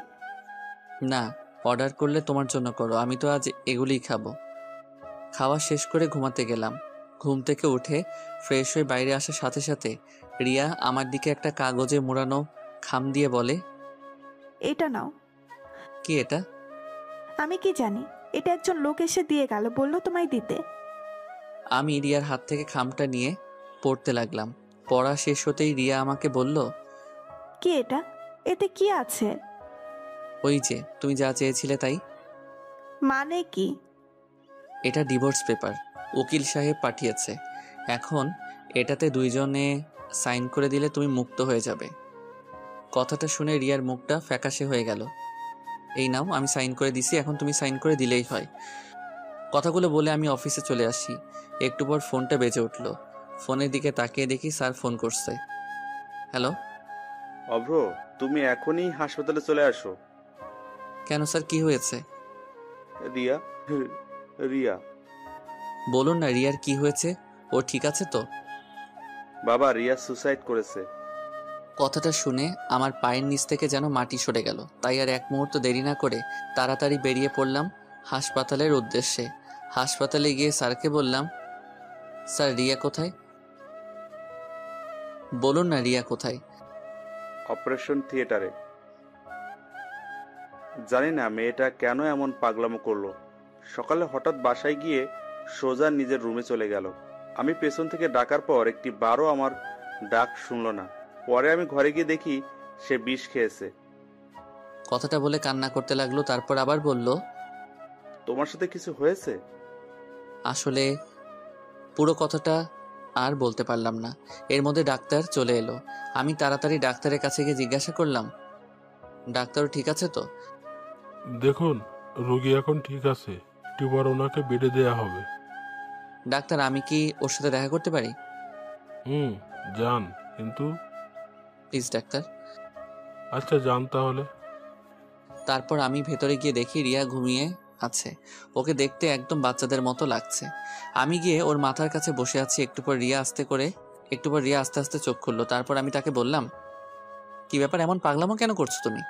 না, অর্ডার করলে তোমার জন্য করো, আমি তো আজ এগুলিই খাবো। খাওয়া শেষ করে ঘুমাতে গেলাম। ঘুম থেকে উঠে ফ্রেশ হয়ে বাইরে আসার সাথে সাথে রিয়া আমার দিকে একটা কাগজে মোড়ানো খাম দিয়ে বলে, এটা নাও। কি এটা? আমি কি জানি, এটা একজন লোক এসে দিয়ে গেল, বললো তোমায় দিতে। আমি রিয়ার হাত থেকে খামটা নিয়ে পড়তে লাগলাম। পড়া শেষ হতেই রিয়া আমাকে বলল, কি এটা? এতে কি আছে? ওই যে তুমি যা চেয়েছিলে তাই। মানে কি? এটা ডিভোর্স পেপার, উকিল সাহেব পাঠিয়েছে। এখন এটাতে দুইজনে সাইন করে দিলে তুমি মুক্ত হয়ে যাবে। কথাটা শুনে রিয়ার মুখটা ফ্যাকাশে হয়ে গেল। এই নাও, আমি সাইন করে দিছি, এখন তুমি সাইন করে দিলেই হয়। কথাগুলো বলে আমি অফিসে চলে আসি। একটু পর ফোনটা বেজে উঠল। ফোনের দিকে তাকিয়ে দেখি স্যার ফোন করছে। হ্যালো। অভ্র, তুমি এখনই হাসপাতালে চলে আসো। কেন স্যার, কি হয়েছে? রিয়া, রিয়া। বলুন না, রিয়ার কি হয়েছে? ও ঠিক আছে তো? বাবা, রিয়া সুসাইড করেছে। কথাটা শুনে আমার পায়ের নিচ থেকে যেন মাটি সরে গেল। তাই আর এক মুহূর্ত দেরি না করে তাড়াতাড়ি বেরিয়ে পড়লাম হাসপাতালের উদ্দেশ্যে। হাসপাতালে গিয়ে স্যারকে বললাম, স্যার রিয়া কোথায়? বলুন না, রিয়া কোথায়? অপারেশন থিয়েটারে। জানি না মেয়েটা কেন এমন পাগলামো করলো। সকালে হঠাৎ বাসায় গিয়ে সোজা নিজের রুমে চলে গেল। আমি পেছন থেকে ডাকার পর একটি বারও আমার ডাক শুনলো না। পরে আমি ঘরে গিয়ে দেখি সে বিষ খেয়েছে। কথাটা বলে কান্না করতে লাগলো। তারপর আবার বলল, তোমার সাথে কিছু হয়েছে? আসলে পুরো কথাটা আর বলতে পারলাম না। এর মধ্যে ডাক্তার চলে এলো। আমি তাড়াতাড়ি ডাক্তারের কাছে গিয়ে জিজ্ঞাসা করলাম, ডাক্তারও ঠিক আছে তো? দেখুন, রোগী এখন ঠিক আছে, একটু পর ওনাকে বেডে দেয়া হবে। ডাক্তার, আমি কি ওর সাথে দেখা করতে পারি? যান, কিন্তু প্লিজ ডাক্তার। আচ্ছা, যান তাহলে। তারপর আমি ভেতরে গিয়ে দেখি রিয়া ঘুমিয়ে আছে। ওকে দেখতে একদম বাচ্চাদের মতো লাগছে। আমি গিয়ে ওর মাথার কাছে বসে আছি। একটু পর রিয়া আস্তে আস্তে চোখ খুললো। তারপর আমি তাকে বললাম, কি ব্যাপার, এমন পাগলামো কেন করছো তুমি?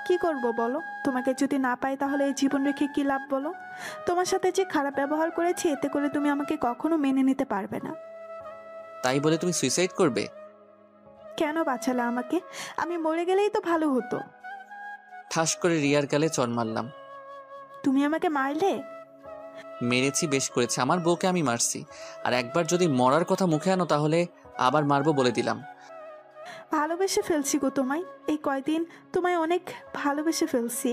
কি করব বলো? তোমাকে যদি না পাই তাহলে এই জীবন রেখে কি লাভ বলো? তোমার সাথে যে খারাপ ব্যবহার করেছি, এতে করে তুমি আমাকে কখনো মেনে নিতে পারবে না। তাই বলে তুমি সুইসাইড করবে? কেন বাঁচালে আমাকে? আমি মরে গেলেই তো ভালো হতো। ঠাস করে রিয়ার গালে চড় মারলাম। তুমি আমাকে মারলে? মেরেছি, বেশ করেছি। আমার বউকে আমি মারছি, আর একবার যদি মরার কথা মুখে আনো তাহলে আবার মারবো বলে দিলাম। ভালোবেসে ফেলছি গো তোমায়, এই কয়দিন তোমায় অনেক ভালোবেসে ফেলছি।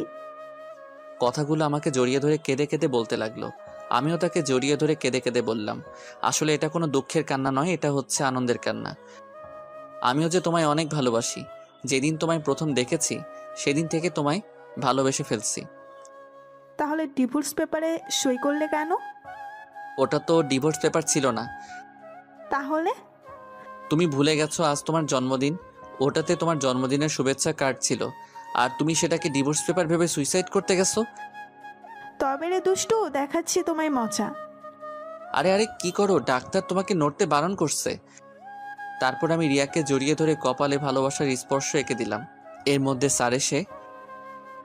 কথাগুলো আমাকে জড়িয়ে ধরে কেঁদে কেঁদে বলতে লাগলো। আমিও তাকে জড়িয়ে ধরে কেঁদে কেঁদে বললাম, আসলে এটা কোনো দুঃখের কান্না নয়, এটা হচ্ছে আনন্দের কান্না। আমিও যে তোমায় অনেক ভালোবাসি। যেদিন তোমায় প্রথম দেখেছি সেদিন থেকে তোমায় ভালোবেসে ফেলছি। তাহলে ডিভোর্স পেপারে সই করলে কেন? ওটা তো ডিভোর্স পেপার ছিল না। তাহলে? তুমি ভুলে গেছো আজ তোমার জন্মদিন। ওটাতে তোমার জন্মদিনের শুভেচ্ছা কার্ড ছিল, আর তুমি সেটাকে ডিভোর্স পেপার ভেবে সুইসাইড করতে গেছো। তবে রে দুষ্টু, দেখাচ্ছি তোমায় মজা। আরে আরে কি করো, ডাক্তার তোমাকে নড়তে বারণ করছে। তারপর আমি রিয়াকে জড়িয়ে ধরে কপালে ভালোবাসার স্পর্শ এঁকে দিলাম। এর মধ্যে স্যার এসে,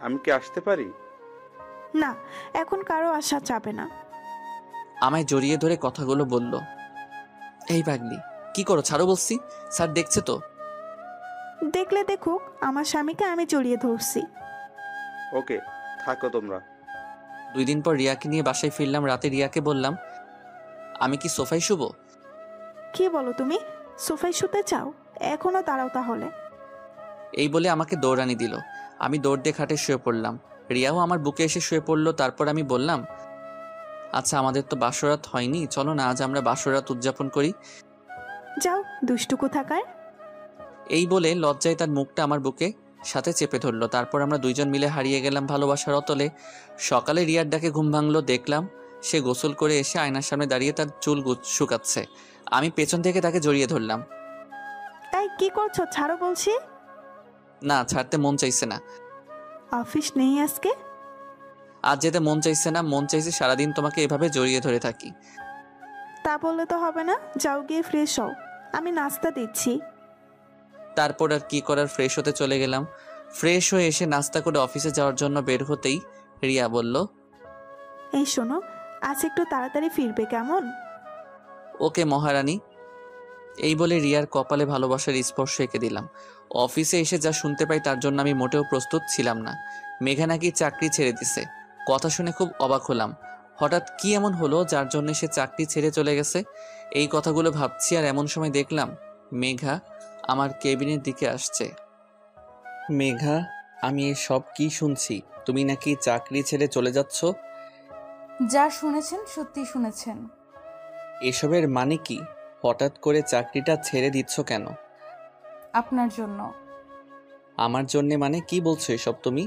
আমি কি আসতে পারি? না, এখন কারো আসা যাবে না। আমায় জড়িয়ে ধরে কথাগুলো বলল। এই পাগলি, কি করো, ছাড়ো বলছি। স্যার দেখছে তো। দেখলে দেখুক, আমার স্বামীকে আমি জড়িয়ে ধরছি। ওকে, থাকো তোমরা। 2 দিন পর রিয়াকে নিয়ে বাসায় ফিরলাম। রাতে রিয়াকে বললাম, আমি কি সোফায় শুবো? কি বলো তুমি? সোফায় শুতে চাও? এখনো দাঁড়াও তাহলে। এই বলে আমাকে দৌড়ানি দিল। আমি দৌড় দিয়ে খাটে শুয়ে পড়লাম। রিয়াও আমার বুকে এসে শুয়ে পড়লো। তারপর আমি বললাম, আচ্ছা আমাদের তো বাসরাত হয়নি, চলো না আজ আমরা বাসরাত উদযাপন করি। যাও দুষ্টু কোথাকার। এই বলে লজ্জায় তার মুখটা আমার বুকে সাথে চেপে ধরলো। তারপর আমরা 2 জন মিলে হারিয়ে গেলাম ভালোবাসার অতলে। সকালে রিয়ার ডাকে ঘুম ভাঙলো। দেখলাম সে গোসল করে এসে আয়নার সামনে দাঁড়িয়ে তার চুল শুকাচ্ছে। আমি পেছন থেকে তাকে জড়িয়ে ধরলাম। তাই কি করছো? ছাড়ো বলছি। না, ছাড়তে মন চাইছে না। অফিস নেই আজকে? আজ যেতে মন চাইছে না, মন চাইছে সারাদিন তোমাকে এভাবে জড়িয়ে ধরে থাকি। তা বললে তো হবে না, যাও গিয়ে ফ্রেশ হও, আমি নাস্তা দিচ্ছি। তারপর আর কি করার, ফ্রেশ হতে চলে গেলাম। ফ্রেশ হয়ে এসে নাস্তা করে অফিসে যাওয়ার জন্য বের হতেই রিয়া বলল, এই শোনো, আজ একটু তাড়াতাড়ি ফিরবে কেমন? ওকে মহারানী। এই বলে রিয়ার কপালে ভালোবাসার স্পর্শ এঁকে দিলাম। অফিসে এসে যা শুনতে পাই তার জন্য আমি মোটেও প্রস্তুত ছিলাম না। মেঘা নাকি চাকরি ছেড়ে দিছে। কথা শুনে খুব অবাক হলাম। হঠাৎ কি এমন হলো যার জন্য সে চাকরি ছেড়ে চলে গেছে? এই কথাগুলো ভাবছি, আর এমন সময় দেখলাম মেঘা আমার কেবিনের দিকে আসছে। মেঘা, আমি সব কি শুনছি? তুমি নাকি চাকরি ছেড়ে চলে যাচ্ছ? যা শুনেছেন সত্যি শুনেছেন। এসবের মানে কি? হঠাৎ করে চাকরিটা ছেড়ে দিচ্ছ কেন? আপনার জন্য। আমার জন্যে মানে কি বলছো এসব তুমি?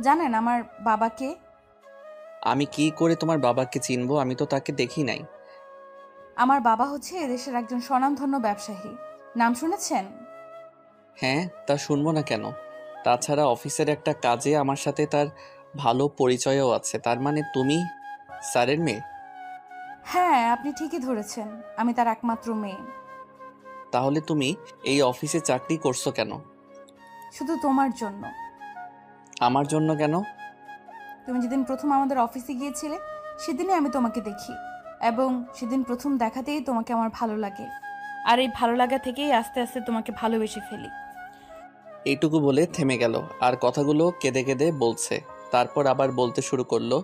জানেন আমার বাবাকে? আমি কি করে তোমার বাবাকে চিনবো? আমি তো তাকে দেখি নাই। আমার বাবা হচ্ছে এদেশের একজন স্বনামধন্য ব্যবসায়ী। নাম শুনেছেন? হ্যাঁ, তা শুনবো না কেন? তাছাড়া অফিসের একটা কাজে আমার সাথে তার ভালো পরিচয়ও আছে। তার মানে তুমি স্যারের মেয়ে? হ্যাঁ, আপনি ঠিকই ধরেছেন, আমি তার একমাত্র মেয়ে। তাহলে তুমি এই অফিসে চাকরি করছো কেন? শুধু তোমার জন্য। আমার জন্য কেন? তুমি যেদিন প্রথম আমাদের অফিসে গিয়েছিলে সেদিনই আমি তোমাকে দেখি, এবং সেদিন প্রথম দেখাতেই তোমাকে আমার ভালো লাগে, আর এই ভালো লাগা থেকেই আস্তে আস্তে তোমাকে ভালোবেসে ফেলি। এইটুকু বলে থেমে গেল, আর কথাগুলো কেঁদে কেঁদে বলছে। তারপর আবার বলতে শুরু করলো,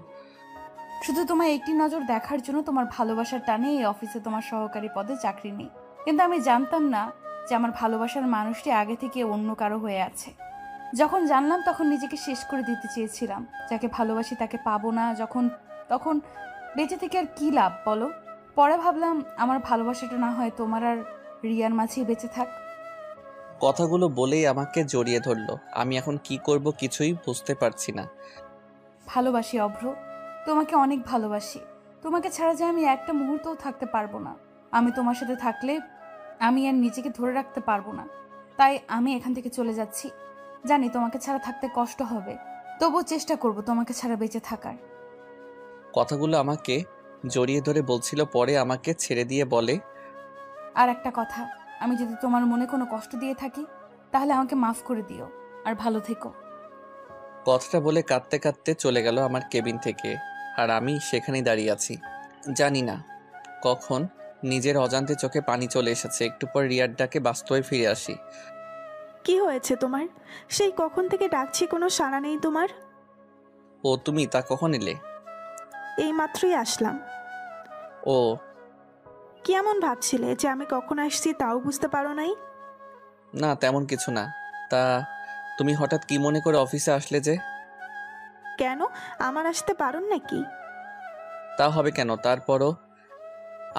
শুধু তোমার একটি নজর দেখার জন্য তোমার ভালোবাসার টানে এই অফিসে তোমার সহকারী পদে চাকরি নেই। কিন্তু আমি জানতাম না যে আমার ভালোবাসার মানুষটি আগে থেকে অন্য কারো হয়ে আছে। যখন জানলাম তখন নিজেকে শেষ করে দিতে চেয়েছিলাম। যাকে ভালোবাসি তাকে পাবো না তখন বেঁচে থেকে আর কি লাভ বলো? পরে ভাবলাম আমার ভালোবাসাটা না হয় তোমার আর রিয়ার মাঝেই বেঁচে থাক। কথাগুলো বলেই আমাকে জড়িয়ে ধরলো। আমি এখন কি করব কিছুই বুঝতে পারছি না। ভালোবাসি অভ্র, তোমাকে অনেক ভালোবাসি। তোমাকে ছাড়া যে আমি একটা মুহূর্তও থাকতে পারবো না। আমি তোমার সাথে থাকলে আমি আর নিজেকে ধরে রাখতে পারবো না। তাই আমি এখান থেকে চলে যাচ্ছি। জানি তোমাকে ছাড়া থাকতে কষ্ট হবে, তবুও চেষ্টা করব তোমাকে ছাড়া বেঁচে থাকার। কথাগুলো আমাকে জড়িয়ে ধরে বলছিল, পরে আমাকে ছেড়ে দিয়ে বলে, আর একটা কথা, আমি যদি তোমার মনে কোনো কষ্ট দিয়ে থাকি তাহলে আমাকে মাফ করে দিও, আর ভালো থেকো। কথাটা বলে কাঁদতে কাঁদতে চলে গেল আমার কেবিন থেকে। আর আমি সেখানেই দাঁড়িয়ে আছি। জানি না কখন নিজের অজান্তে চোখে পানি চলে এসেছে। একটু পর রিয়ার ডাকে বাস্তবে ফিরে আসি। কি হয়েছে তোমার? সেই কখন থেকে ডাকছি, কোনো সাড়া নেই তোমার। ও তুমি, তা কখন এলে? এই মাত্রই আসলাম। ও, কি এমন ভাবছিলে যে আমি কখন আসছি তাও বুঝতে পারো নাই? না তেমন কিছু না। তা তুমি হঠাৎ কি মনে করে অফিসে আসলে যে? কেন, আমার আসতে পারুন নাকি? তা হবে কেন? তারপরও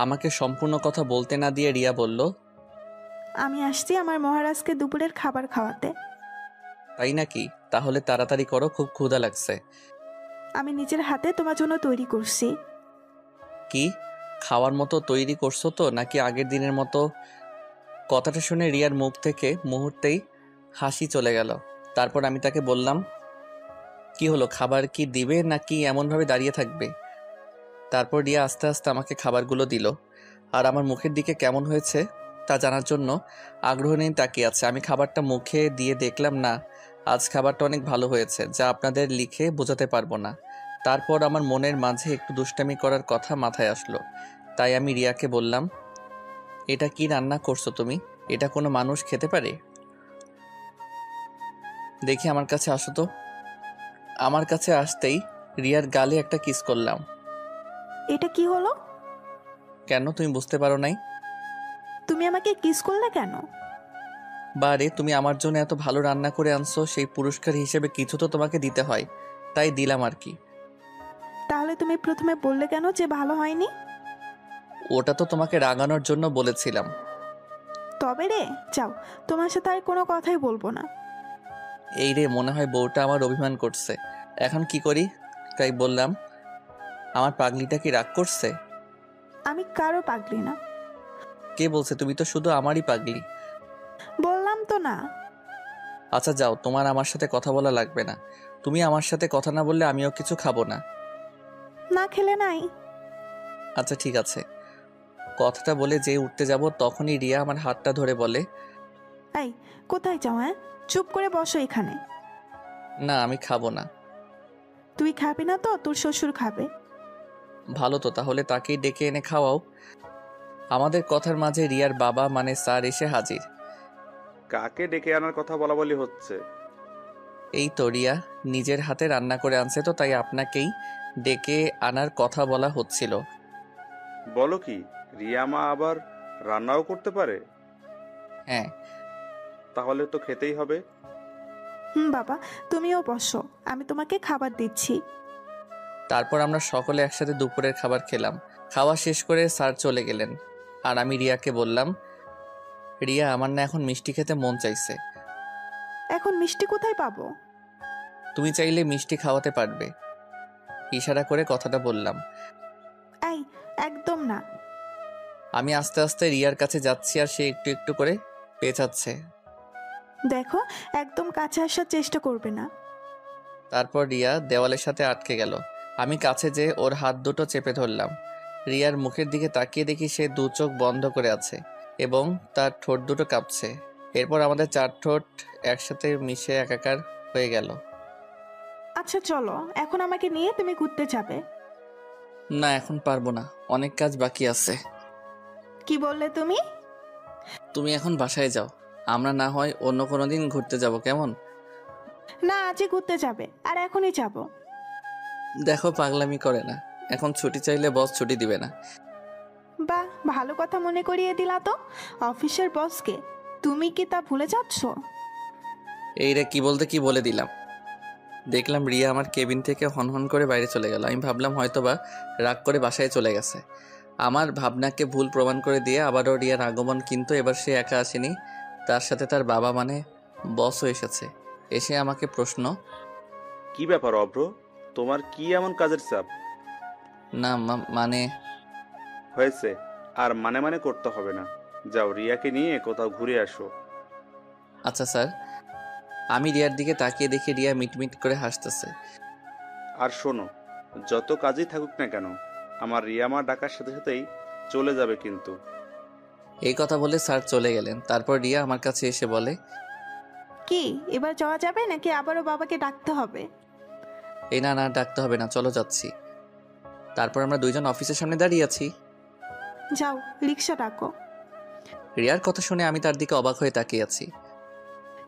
আমাকে সম্পূর্ণ কথা বলতে না দিয়ে রিয়া বলল, আমি আসছি আমার মহারাজকে দুপুরের খাবার খাওয়াতে। তাই নাকি? তাহলে তাড়াতাড়ি করো, খুব ক্ষুধা লাগছে। আমি নিজের হাতে তোমার জন্য তৈরি করছি। কি খাওয়ার মতো তৈরি করছো তো, নাকি আগের দিনের মতো? কথাটা শুনে রিয়ার মুখ থেকে মুহূর্তেই হাসি চলে গেল। তারপর আমি তাকে বললাম, কি হলো, খাবার কি দিবে নাকি এমনভাবে দাঁড়িয়ে থাকবে? তারপর রিয়া আস্তে আস্তে আমাকে খাবারগুলো দিল, আর আমার মুখের দিকে কেমন হয়েছে তা জানার জন্য আগ্রহ নিয়ে তাকিয়ে আছে। আমি খাবারটা মুখে দিয়ে দেখলাম, না, আজ খাবারটা অনেক ভালো হয়েছে, যা আপনাদের লিখে বোঝাতে পারবো না। তারপর আমার মনের মাঝে একটু দুষ্টামি করার কথা মাথায় আসলো, তাই আমি রিয়াকে বললাম, এটা কি রান্না করছো তুমি? এটা কোনো মানুষ খেতে পারে? দেখি আমার কাছে আসো তো। আমার কাছে আসতেই রিয়ার গালে একটা কিস করলাম। এটা কি হলো? কেন, তুমি বুঝতে পারো নাই? তুমি আমাকে কিস করলে কেন? বারে, তুমি আমার জন্য এত ভালো রান্না করে আনছো, সেই পুরস্কার হিসেবে কিছু তো তোমাকে দিতে হয়, তাই দিলাম আর কি। তাহলে তুমি প্রথমে বললে কেন যে ভালো হয়নি? ওটা তো তোমাকে রাগানোর জন্য বলেছিলাম। তবে রে, যাও, তোমার সাথে আর কোনো কথাই বলবো না। এই রে, মনে হয় বউটা আমার অভিমান করছে। এখন কি করি? তাই বললাম, আমার পাগলিটা কি রাগ করছে? আমি কারো পাগলি না। কে বলছে? তুমি তো শুধু আমারই পাগলি। বললাম তো না। আচ্ছা যাও, তোমার আমার সাথে কথা বলা লাগবে না। তুমি আমার সাথে কথা না বললে আমিও কিছু খাবো না। না খেলে নাই। আচ্ছা ঠিক আছে। কথাটা বলে যে উঠতে যাব, তখনই রিয়া আমার হাতটা ধরে বলে, এই, কোথায় যাও? হ্যাঁ, চুপ করে বসো এখানে। না আমি খাবো না। তুই খাবি না তো তোর শ্বশুর খাবে। ভালো তো, তাহলে তাকেই ডেকে এনে খাওয়াও। আমাদের কথার মাঝে রিয়ার বাবা মানে স্যার এসে হাজির। কাকে ডেকে আনার কথা বলা বলি হচ্ছে? এই তো রিয়া নিজের হাতে রান্না করে আনছে, তো তাই আপনাকেই ডেকে আনার কথা বলা হচ্ছিল। বলো কি, রিয়া মা আবার রান্নাও করতে পারে? হ্যাঁ। তাহলে তো খেতেই হবে। বাবা, তুমিও বসো, আমি তোমাকে খাবার দিচ্ছি। তারপর আমরা সকলে একসাথে দুপুরের খাবার খেলাম। খাওয়া শেষ করে স্যার চলে গেলেন, আর আমি রিয়াকে বললাম, রিয়া আমার না এখন মিষ্টি খেতে মন চাইছে। এখন মিষ্টি কোথায় পাবো? তুমি চাইলে মিষ্টি খাওয়াতে পারবে। ইশারা করে কথাটা বললাম। এই, একদম না। আমি আস্তে আস্তে রিয়ার কাছে যাচ্ছি, আর সে একটু একটু করে পেঁচাচ্ছে। দেখো, একদম কাছে আসার চেষ্টা করবে না। তারপর রিয়া দেওয়ালের সাথে আটকে গেল। আমি কাছে যেয়ে ওর হাত দুটো চেপে ধরলাম। রিয়ার মুখের দিকে তাকিয়ে দেখি সে দু চোখ বন্ধ করে আছে এবং তার ঠোঁট দুটো কাঁপছে। এরপর আমাদের চার ঠোঁট একসাথে মিশে একাকার হয়ে গেল। আচ্ছা চলো, এখন আমাকে নিয়ে তুমি ঘুরতে যাবে। না, এখন পারবো না, অনেক কাজ বাকি আছে। কি বললে তুমি? তুমি এখন বাসায় যাও, আমরা না হয় অন্য কোনো দিন ঘুরতে যাব, কেমন? না, আজই ঘুরতে যাবে, আর এখনই যাব। দেখো, পাগলামি করে না। এখন ছুটি চাইলে বস ছুটি দিবে না। বাহ, ভালো কথা মনে করিয়ে দিলা তো। অফিসের বসকে তুমি কি তা ভুলে যাচ্ছ? এই রে, কি বলতে কি বলে দিলাম। দেখলাম রিয়া আমার কেবিন থেকে হনহন করে বাইরে চলে গেল। আমি ভাবলাম হয়তোবা রাগ করে বাসায় চলে গেছে। আমার ভাবনাকে ভুল প্রমাণ করে দিয়ে আবারও রিয়ার আগমন, কিন্তু এবার সে একা আসেনি, তার সাথে তার বাবা মানে বসও এসেছে। এসে আমাকে প্রশ্ন, কি ব্যাপার অভ্র, তোমার কি এমন কাজের চাপ? না মানে। হয়েছে, আর মানে মানে করতে হবে না। যাও, রিয়াকে নিয়ে কোথাও ঘুরে আসো। আচ্ছা স্যার। আমি রিয়ার দিকে তাকিয়ে দেখি রিয়া মিটমিট করে হাসতেছে। আর শোনো, যত কাজই থাকুক না কেন, আমার রিয়া মা ডাকার সাথে সাথেই চলে যাবে কিন্তু। এই কথা বলে স্যার চলে গেলেন। তারপর রিয়া আমার কাছে এসে বলে, কি এবার যাওয়া যাবে নাকি আবারও বাবাকে ডাকতে হবে? এই না না, ডাকতে হবে না, চলো যাচ্ছি। তারপর আমরা দুইজন অফিসের সামনে দাঁড়িয়ে আছি। যাও, রিক্সা ডাকো। রিয়ার কথা শুনে আমি তার দিকে অবাক হয়ে তাকিয়ে আছি।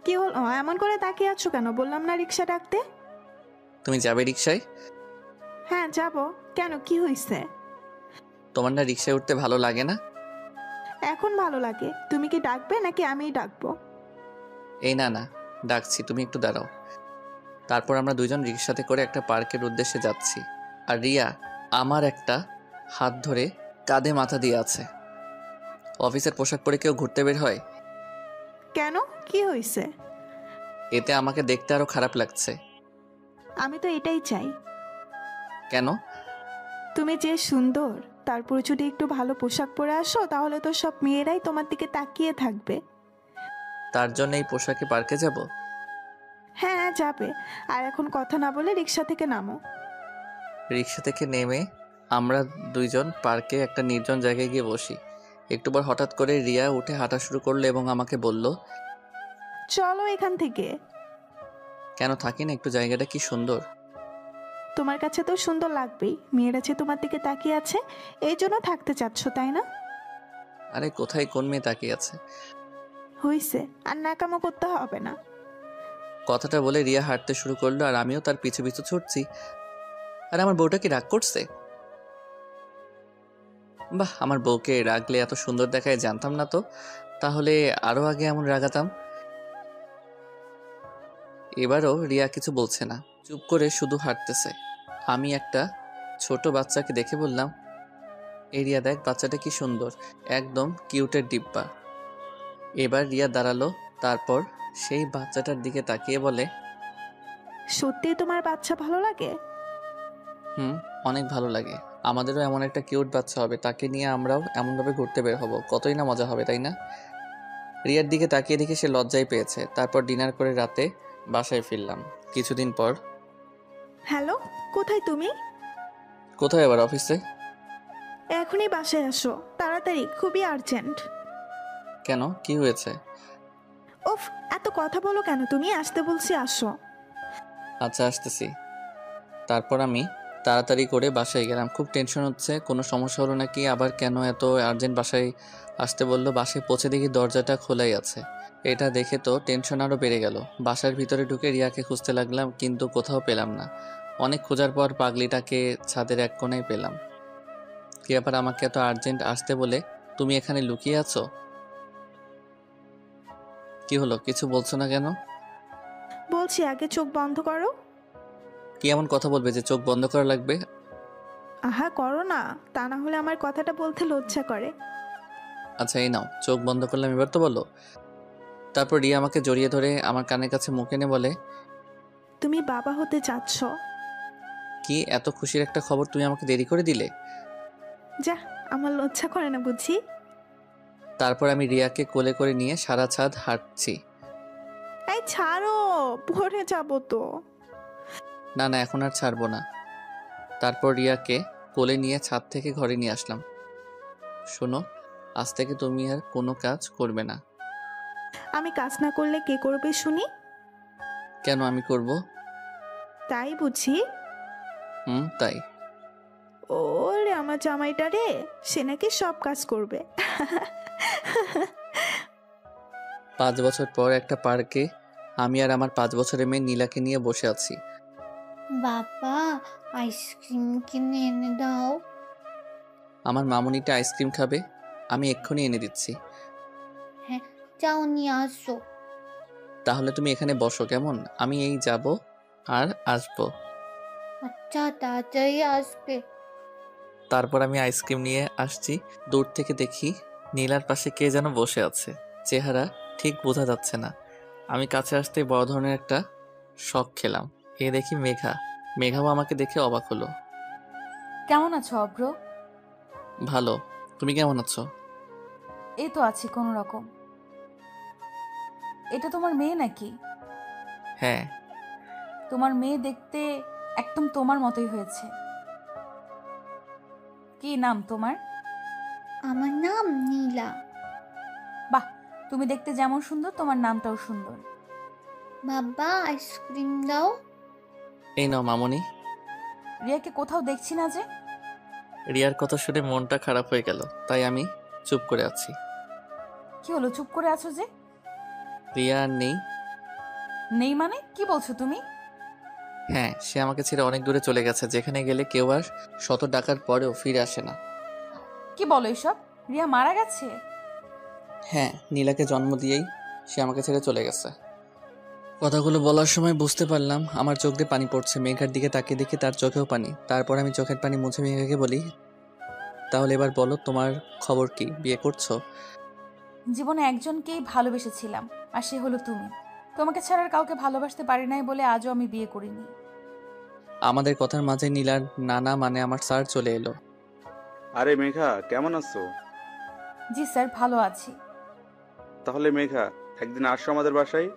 কি হলো এমন করে তাকিয়ে আছো কেন? বললাম না রিক্সা ডাকতে। তুমি যাবে রিক্সায়? হ্যাঁ যাব। কেন, কি হয়েছে? তোমার না রিক্সায় উঠতে ভালো লাগে না? এখন ভালো লাগে। তুমি কি ডাকবে নাকি আমিই ডাকবো? এই না না, ডাকছি, তুমি একটু দাঁড়াও। তারপর আমরা দুইজন রিক্সাতে করে একটা পার্কের উদ্দেশ্যে যাচ্ছি। আর রিয়া আমার একটা হাত ধরে কাঁধে মাথা দিয়ে আছে। অফিসের পোশাক পরে কেউ ঘুরতে বের হয়? কেন, কি হয়েছে? এতে আমাকে দেখতে আরো খারাপ লাগছে। আমি তো এটাই চাই। কেন? তুমি যে সুন্দর, তারপর যদি একটু ভালো পোশাক পরে আসো তাহলে তো সব মেয়েরাই তোমার দিকে তাকিয়ে থাকবে। তার জন্য এই পোশাকে পার্কে যাব? হ্যাঁ যাবে। আর এখন কথা না বলে রিক্সা থেকে নামো। রিক্সা থেকে নেমে আমরা দুইজন পার্কে একটা নির্জন জায়গায় গিয়ে বসি। একটু পর হঠাৎ করে রিয়া উঠে হাঁটা শুরু করলো এবং আমাকে বলল, চলো এখান থেকে। কেন, থাকি না, একটু জায়গাটা কি সুন্দর। তোমার কাছে তো সুন্দর লাগবেই, মেয়েরা যে তোমার দিকে তাকিয়ে আছে এই জন্য থাকতে চাচ্ছ, তাই না? আরে কোথায় কোন মেয়ে তাকিয়ে আছে? হইছে, আর নাকামো করতে হবে না। কথাটা বলে রিয়া হাঁটতে শুরু করলো আর আমিও তার পিছু পিছু ছুটছি। আর আমার বউটা কি রাগ করছে? বাহ, আমার বউকে রাগলে এত সুন্দর দেখায় জানতাম না তো। তাহলে আরো আগে এমন রাগাতাম। এবারও রিয়া কিছু বলছে না, চুপ করে শুধু হাঁটতেছে। আমি একটা ছোট বাচ্চাকে দেখে বললাম, এই রিয়া দেখ, বাচ্চাটা কি সুন্দর, একদম কিউটের ডিব্বা। এবার রিয়া দাঁড়ালো, তারপর সেই বাচ্চাটার দিকে তাকিয়ে বলে, সত্যি তোমার বাচ্চা ভালো লাগে? অনেক ভালো লাগে। আমাদেরও এমন একটা কিউট বাচ্চা হবে, তাকে নিয়ে আমরাও এমনভাবে ঘুরতে বের হব, কতই না মজা হবে, তাই না? রিয়ার দিকে তাকিয়ে দেখে সে লজ্জায় পেয়েছে। তারপর ডিনার করে রাতে বাসায় ফিরলাম। কিছুদিন পর। হ্যালো, কোথায় তুমি? কোথায় আবার? অফিসে। এখনই বাসায় আসো তাড়াতাড়ি, খুবই আর্জেন্ট। কেন, কি হয়েছে? উফ, এত কথা বলো কেন তুমি? আসতে বলছি, আসো। আচ্ছা, আসতেছি। তারপর আমি তাড়াতাড়ি করে বাসায় গেলাম। খুব টেনশন হচ্ছে, কোনো সমস্যা হলো নাকি, আবার কেন এত আর্জেন্ট বাসায় আসতে বললো। বাসায় পৌঁছে দেখি দরজাটা খোলাই আছে। এটা দেখে তো টেনশন আরও বেড়ে গেল। বাসার ভিতরে ঢুকে রিয়াকে খুঁজতে লাগলাম, কিন্তু কোথাও পেলাম না। অনেক খোঁজার পর পাগলিটাকে ছাদের এক কোণায় পেলাম। কি ব্যাপার, আমাকে এত আর্জেন্ট আসতে বলে তুমি এখানে লুকিয়ে আছো? কি হলো, কিছু বলছো না কেন? বলছি আগে চোখ বন্ধ করো। কি এমন কথা বলবে যে চোখ বন্ধ করা লাগবে? আহা করো না, তা না হলে আমার কথাটা বলতে লজ্জা করে। আচ্ছা, এই নাও, চোখ বন্ধ করলাম, এবার তো বলো। তারপর রিয়া আমাকে জড়িয়ে ধরে আমার কানের কাছে মুখ এনে বলে, তুমি বাবা হতে চাচ্ছ। কি এত খুশির একটা খবর, তুমি আমাকে দেরি করে দিলে? যা, আমার লজ্জা করে না বুঝি। তারপর আমি রিয়াকে কোলে করে নিয়ে সারা ছাদ হাঁটছি। এই ছাড়ো, পড়ে যাবো তো। না না, এখন আর ছাড়বো না। তারপর রিয়াকে কোলে নিয়ে ছাদ থেকে ঘরে নিয়ে আসলাম। শোনো, আজ থেকে তুমি আর কোনো কাজ করবে না। আমি কাজ না করলে কে করবে শুনি? কেন, আমি করব। তাই বুঝি? তাই। ওরে আমার জামাইটা রে, সে নাকি সব কাজ করবে। 5 বছর পর একটা পার্কে আমি আর আমার 5 বছরের মেয়ে নীলাকে নিয়ে বসে আছি। বাবা, আইসক্রিম কিনে এনে দাও। আমার মামুনিটা আইসক্রিম খাবে, আমি এক্ষুনি এনে দিচ্ছি। হ্যাঁ, যাও নিয়ে আসো। তাহলে তুমি এখানে বসো কেমন, আমি এই যাব আর আসবো। আচ্ছা, তাড়াতাড়ি আসবে। তারপর আমি আইসক্রিম নিয়ে আসছি। দূর থেকে দেখি নীলার পাশে কে যেন বসে আছে, চেহারা ঠিক বোঝা যাচ্ছে না। আমি কাছে আসতে বড় ধরনের একটা শক খেলাম। এ দেখি মেঘা। মেঘাও আমাকে দেখে অবাক হলো। কেমন আছো অব্র? ভালো, তুমি কেমন আছো? এই তো আছি কোনো রকম। এটা তোমার মেয়ে নাকি? হ্যাঁ। তোমার মেয়ে দেখতে একদম তোমার মতোই হয়েছে। কি নাম তোমার? আমার নাম নীলা। বাহ, তুমি দেখতে যেমন সুন্দর তোমার নামটাও সুন্দর। বাবা, আইসক্রিম দাও। এই নাও মামুনি। রিয়াকে কোথাও দেখছি না যে। রিয়ার কথা শুনে মনটা খারাপ হয়ে গেল, তাই আমি চুপ করে আছি। কি হলো, চুপ করে আছো যে? রিয়া আর নেই, নেই মানে কি বলছো তুমি? হ্যাঁ, সে আমাকে ছেড়ে অনেক দূরে চলে গেছে, যেখানে গেলে কেউ আর শত ডাকার পরেও ফিরে আসে না। কি বলো এসব? রিয়া মারা গেছে? হ্যাঁ, নীলাকে জন্ম দিয়েই সে আমাকে ছেড়ে চলে গেছে। কথাগুলো বলার সময় বুঝতে পারলাম আমার চোখ দিয়ে পানি পড়ছে। মেঘার দিকে তাকিয়ে দেখি তার চোখেও পানি। তারপর আমি চোখের পানি মুছে মেঘাকে বলি, তাহলে এবার বলো তোমার খবর কি? বিয়ে করছো? জীবনে একজনকেই ভালোবেসেছিলাম, আর সে হলো তুমি। তোমাকে ছাড়া আর কাউকে ভালোবাসতে পারি নাই বলে আজও আমি বিয়ে করিনি। আমাদের কথার মাঝে নীলার নানা মানে আমার স্যার চলে এলো। আরে মেঘা, কেমন আছো? জি স্যার, ভালো আছি। তাহলে মেঘা, একদিন আসো আমাদের বাসায়।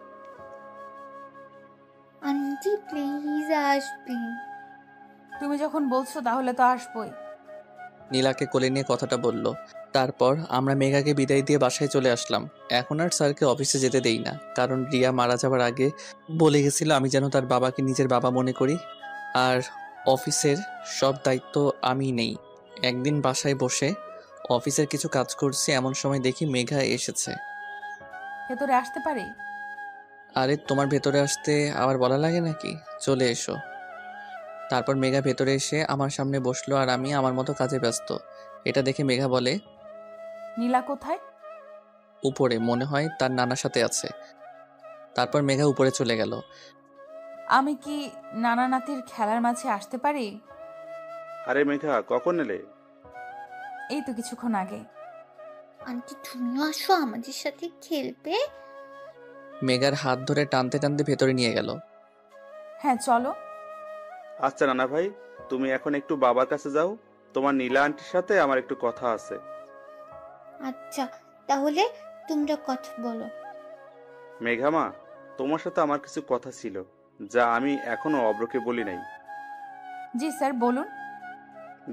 আন্টি প্লিজ আসবেন। তুমি যখন বলছো তাহলে তো আসবই। নীলাকে কোলে নিয়ে কথাটা বলল। তারপর আমরা মেঘাকে বিদায় দিয়ে বাসায় চলে আসলাম। এখন আর স্যারকে অফিসে যেতে দেই না, কারণ রিয়া মারা যাবার আগে বলে গেছিল আমি যেন তার বাবাকে নিজের বাবা মনে করি, আর অফিসের সব দায়িত্ব আমি নেই। একদিন বাসায় বসে অফিসের কিছু কাজ করছি, এমন সময় দেখি মেঘা এসেছে। ভেতরে আসতে পারি? আরে তোমার ভেতরে আসতে আবার বলা লাগে নাকি? চলে এসো। তারপর মেঘা ভেতরে এসে আমার সামনে বসলো, আর আমি আমার মতো কাজে ব্যস্ত। এটা দেখে মেঘা বলে, নীলা কোথায়? উপরে, মনে হয় তার নানার সাথে আছে। তারপর মেঘা উপরে চলে গেল। আমি কি নানা নাতির খেলার মাঝে আসতে পারি? আরে মেঘা, কখন এলে? এই তো কিছুক্ষণ আগে। আন্টি তুমিও আসো, আমাদের সাথে খেলবে। মেঘার হাত ধরে টানতে টানতে ভেতরে নিয়ে গেল। হ্যাঁ চলো। আচ্ছা নানা ভাই, তুমি এখন একটু বাবার কাছে যাও, তোমার নীলা আন্টির সাথে আমার একটু কথা আছে। আচ্ছা, তাহলে তোমরা কথা বলো। মেঘা মা, তোমার সাথে আমার কিছু কথা ছিল, যা আমি এখনো অব্রকে বলি নাই। জি স্যার, বলুন।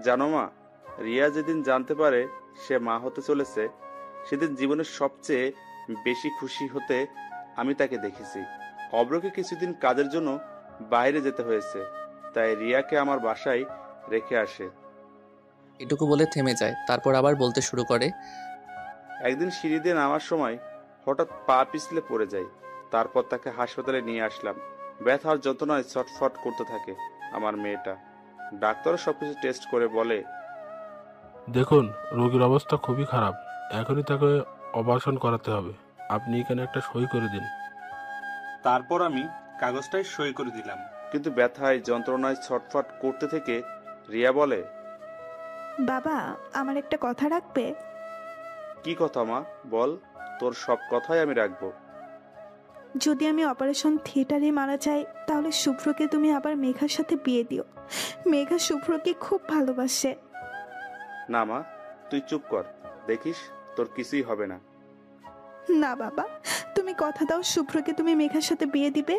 জানো মা, রিয়া যেদিন জানতে পারে সে মা হতে চলেছে, সেদিন জীবনের সবচেয়ে বেশি খুশি হতে আমি তাকে দেখেছি। অব্রকে কিছুদিন কাজের জন্য বাইরে যেতে হয়েছে, তাই রিয়াকে আমার বাসায় রেখে আসে। এটুকু বলে থেমে যায়, তারপর আবার বলতে শুরু করে, একদিন সিঁড়ি দিয়ে নামার সময় হঠাৎ পা পিছলে পড়ে যায়। তারপর তাকে হাসপাতালে নিয়ে আসলাম। ব্যথার যন্ত্রণায় ছটফট করতে থাকে আমার মেয়েটা। ডাক্তারও সবকিছু টেস্ট করে বলে, দেখুন, রোগীর অবস্থা খুবই খারাপ, এখনই তাকে অপারেশন করাতে হবে। আপনি এখানে একটা সই করে দিন। তারপর আমি কাগজটায় সই করে দিলাম। কিন্তু ব্যথায় যন্ত্রণায় ছটফট করতে থেকে রিয়া বলে, বাবা, আমার একটা কথা রাখবে? কি কথা মা, বল। তোর সব কথাই আমি রাখবো। যদি আমি অপারেশন থিয়েটারে মারা যাই, তাহলে শুভ্রকে তুমি আবার মেঘার সাথে বিয়ে দিও। মেঘা শুভ্রকে খুব ভালোবাসে। না মা, তুই চুপ কর, দেখিস তোর কিছুই হবে না। না বাবা, তুমি কথা দাও শুভ্রকে তুমি মেঘার সাথে বিয়ে দিবে।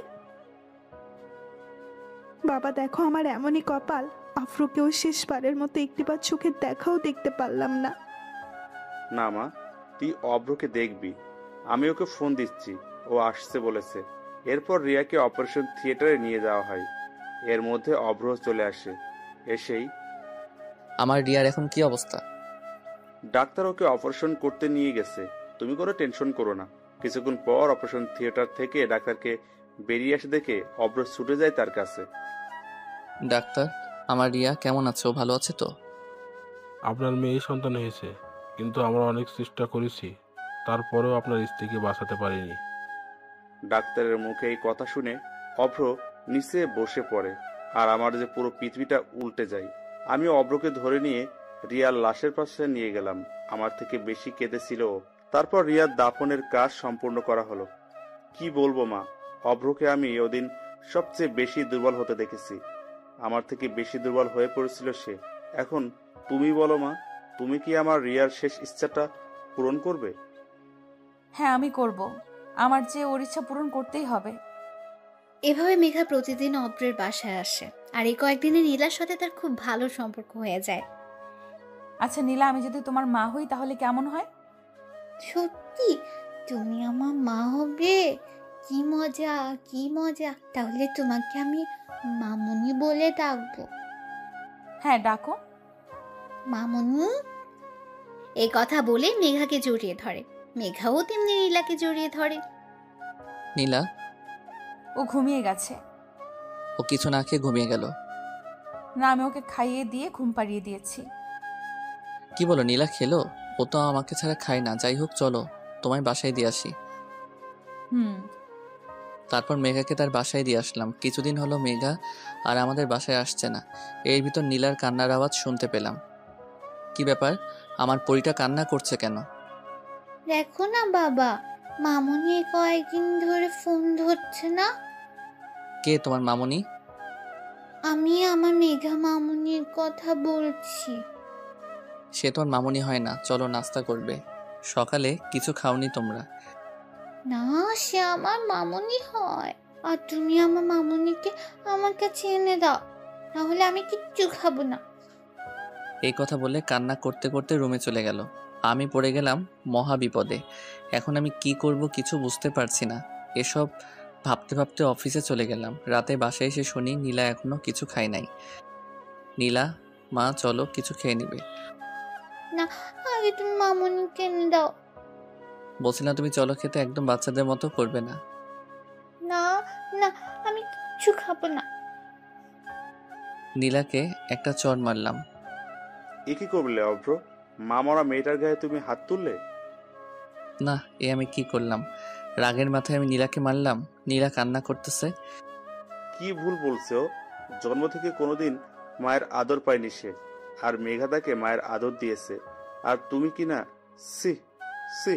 বাবা দেখো, আমার এমনই কপাল, আফ্রোকেও শেষবারের মতো একটিবার চোখের দেখাও দেখতে পারলাম না। না মা, তুই অভ্রকে দেখবি। আমি ওকে ফোন দিচ্ছি, ও আসছে বলেছে। এরপর রিয়াকে অপারেশন থিয়েটারে নিয়ে যাওয়া হয়। এর মধ্যে অভ্র চলে আসে। এসেই, আমার রিয়ার এখন কি অবস্থা? ডাক্তার ওকে অপারেশন করতে নিয়ে গেছে, তুমি কোনো টেনশন করো না। কিছুক্ষণ পর অপারেশন থিয়েটার থেকে ডাক্তারকে বেরিয়ে আসে দেখে অভ্র ছুটে যায় তার কাছে। ডাক্তার, আমার রিয়া কেমন আছে? ও ভালো আছে তো? আপনার মেয়ে সন্তান হয়েছে, কিন্তু আমরা অনেক চেষ্টা করেছি, তারপরেও আপনার স্ত্রীকে বাঁচাতে পারিনি। ডাক্তারের মুখে এই কথা শুনে অভ্র নিচে বসে পড়ে, আর আমার যে পুরো পৃথিবীটা উল্টে যায়। আমি অভ্রকে ধরে নিয়ে রিয়ার লাশের পাশে নিয়ে গেলাম। আমার থেকে বেশি কেঁদেছিল ও। তারপর রিয়ার দাফনের কাজ সম্পূর্ণ করা হলো। কি বলবো মা, অভ্রকে আমি ওদিন সবচেয়ে বেশি দুর্বল হতে দেখেছি। আমার থেকে বেশি দুর্বল হয়ে পড়েছিল সে। এখন তুমি বলো মা, তুমি কি আমার রিয়ার শেষ ইচ্ছাটা পূরণ করবে? হ্যাঁ আমি করব, আমার যে ওর ইচ্ছা পূরণ করতেই হবে। এভাবে মেঘা প্রতিদিন অব্রের বাসায় আসে, আর এই কয়েকদিনে নীলার সাথে তার খুব ভালো সম্পর্ক হয়ে যায়। আচ্ছা নীলা, আমি যদি তোমার মা হই তাহলে কেমন হয়? সত্যি তুমি আমার মা হবে? কি মজা, কি মজা। তাহলে তোমাকে আমি মামুনি বলে ডাকবো। হ্যাঁ ডাকো। মামুনি। এই কথা বলে মেঘাকে জড়িয়ে ধরে। মেঘাও তেমনি নীলাকে জড়িয়ে ধরে। নীলা, ও ঘুমিয়ে গেছে। ও কিছু না খেয়ে ঘুমিয়ে গেল? না, আমি ওকে খাইয়ে দিয়ে ঘুম পাড়িয়ে দিয়েছি। কি বলো, নীলা খেলো? ও তো আমাকে ছাড়া খায় না। যাই হোক, চলো তোমায় বাসায় দিয়ে আসি। হুম। তারপর মেঘাকে তার বাসায় দিয়ে আসলাম। কিছুদিন হলো মেঘা আর আমাদের বাসায় আসছে না। এর ভিতর নীলার কান্নার আওয়াজ শুনতে পেলাম। কি ব্যাপার, আমার পরীটা কান্না করছে কেন? দেখো না বাবা, মামুনি কয়েকদিন ধরে ফোন ধরছে না। কে তোমার মামুনি? আমি আমার মেঘা মামুনির কথা বলছি। সে তোমার মামুনি হয় না। চলো নাস্তা করবে। সকালে কিছু খাওনি তোমরা? না, সে আমার মামুনি হয়। আর তুমি আমার মামুনিকে আমার কাছে এনে দাও, তাহলে আমি কিচ্ছু খাবো না। এই কথা বলে কান্না করতে করতে রুমে চলে গেল। আমি পড়ে গেলাম মহা বিপদে। এখন আমি কি করব কিছু বুঝতে পারছি না। এসব ভাবতে ভাবতে অফিসে চলে গেলাম। রাতে বাসায় এসে শুনি নীলা এখনো কিছু খায় নাই। নীলা, মা চলো কিছু খেয়ে নিবে। না, আগে তুমি মামুনিকে এনে দাও। বলছিলাম তুমি চলো খেতে, একদম বাচ্চাদের মতো করবে না। না না, আমি কিচ্ছু খাবো না। নীলাকে একটা চড় মারলাম। এ কি করলে অভ্র? মা মরা মেয়েটার গায়ে তুমি হাত তুললে? না, এ আমি কি করলাম? রাগের মাথায় আমি নীলাকে মারলাম। নীলা কান্না করতেছে। কি ভুল বলছে ও? জন্ম থেকে কোনোদিন মায়ের আদর পায়নি সে, আর মেঘা তাকে মায়ের আদর দিয়েছে, আর তুমি কি না? সি সি।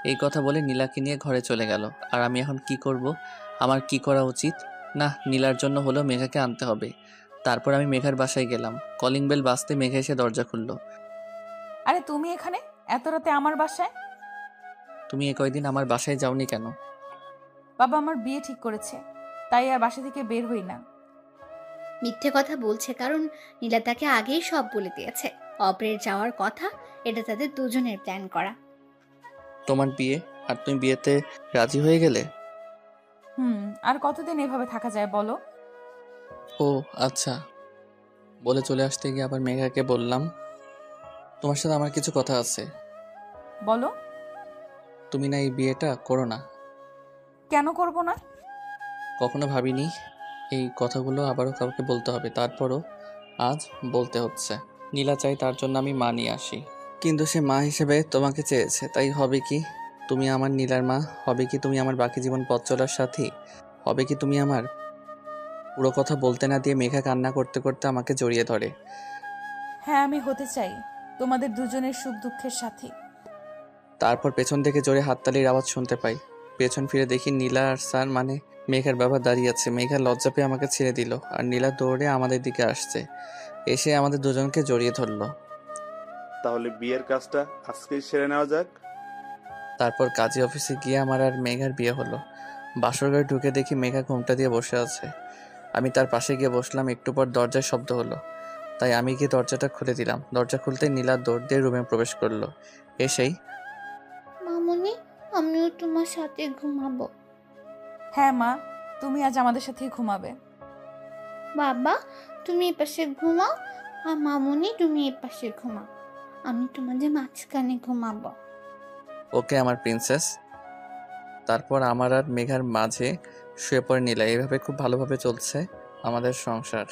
এই কথা বলে নীলাকে নিয়ে ঘরে চলে গেল। আর আমি এখন কি করব? আমার কি করা উচিত? না, নীলার জন্য হলো মেঘাকে আনতে হবে। তারপর আমি মেঘার বাসায় গেলাম। কলিং বেল বাজতে মেঘা এসে দরজা খুললো। আরে তুমি এখানে এত রাতে আমার বাসায়? তুমি এ কয়দিন আমার বাসায় যাওনি কেন? বাবা আমার বিয়ে ঠিক করেছে, তাই আর বাসা থেকে বের হই না। মিথ্যে কথা বলছে, কারণ নীলা তাকে আগেই সব বলে দিয়েছে। অপরের যাওয়ার কথা, এটা তাদের দুজনের প্ল্যান করা। তোমার বিয়ে, আর তুমি বিয়েতে রাজি হয়ে গেলে? আর কতদিন এভাবে থাকা যায় বলো? ও আচ্ছা। বলে চলে আসতে গিয়ে আবার মেঘাকে বললাম, তোমার সাথে আমার কিছু কথা আছে। বলো। তুমি না এই বিয়েটা করো না? কেন করব না? কখনো ভাবিনি এই কথাগুলো আবারও কাউকে বলতে হবে, তারপরও আজ বলতে হচ্ছে। নীলা চাই, তার জন্য আমি মা নিয়ে আসি। কিন্তু সে মা হিসেবে তোমাকে চেয়েছে, তাই হবে কি তুমি আমার নীলার মা? হবে কি তুমি আমার বাকি জীবন পথ চলার সাথী? হবে কি তুমি আমার? পুরো কথা বলতে না দিয়ে মেঘা কান্না করতে করতে আমাকে জড়িয়ে ধরে। হ্যাঁ, আমি হতে চাই তোমাদের দুজনের সুখ দুঃখের সাথী। তারপর পেছন থেকে জোরে হাততালির আওয়াজ শুনতে পাই। পেছন ফিরে দেখি নীলা আর স্যার মানে মেঘার বাবা দাঁড়িয়ে আছে। মেঘা লজ্জা পেয়ে আমাকে ছেড়ে দিল, আর নীলা দৌড়ে আমাদের দিকে আসছে। এসে আমাদের দুজনকে জড়িয়ে ধরলো। তাহলে বিয়ের কাজটা আজকেই সেরে নেওয়া যাক। তারপর কাজী অফিসে গিয়ে আমার আর মেঘার বিয়ে হলো। বাসর ঘরে ঢুকে দেখি মেঘা ঘুমটা দিয়ে বসে আছে। আমি তার পাশে গিয়ে বসলাম। একটু পর দরজায় শব্দ হলো, তাই আমি গিয়ে দরজাটা খুলে দিলাম। দরজা খুলতে নীলা দৌড় দিয়ে রুমে প্রবেশ করলো। এসেই, মামুনি, আমিও তোমার সাথে ঘুমাবো। হ্যাঁ মা, তুমি আজ আমাদের সাথেই ঘুমাবে। বাবা, তুমি এপাশে ঘুমাও, আর মামুনি তুমি এপাশে ঘুমাও। আমি তোমাদের মাঝখানে ঘুমাবো। ওকে আমার প্রিন্সেস। তারপর আমার আর মেঘার মাঝে শুয়ে পড়ে নীলা। এইভাবে খুব ভালোভাবে চলছে আমাদের সংসার।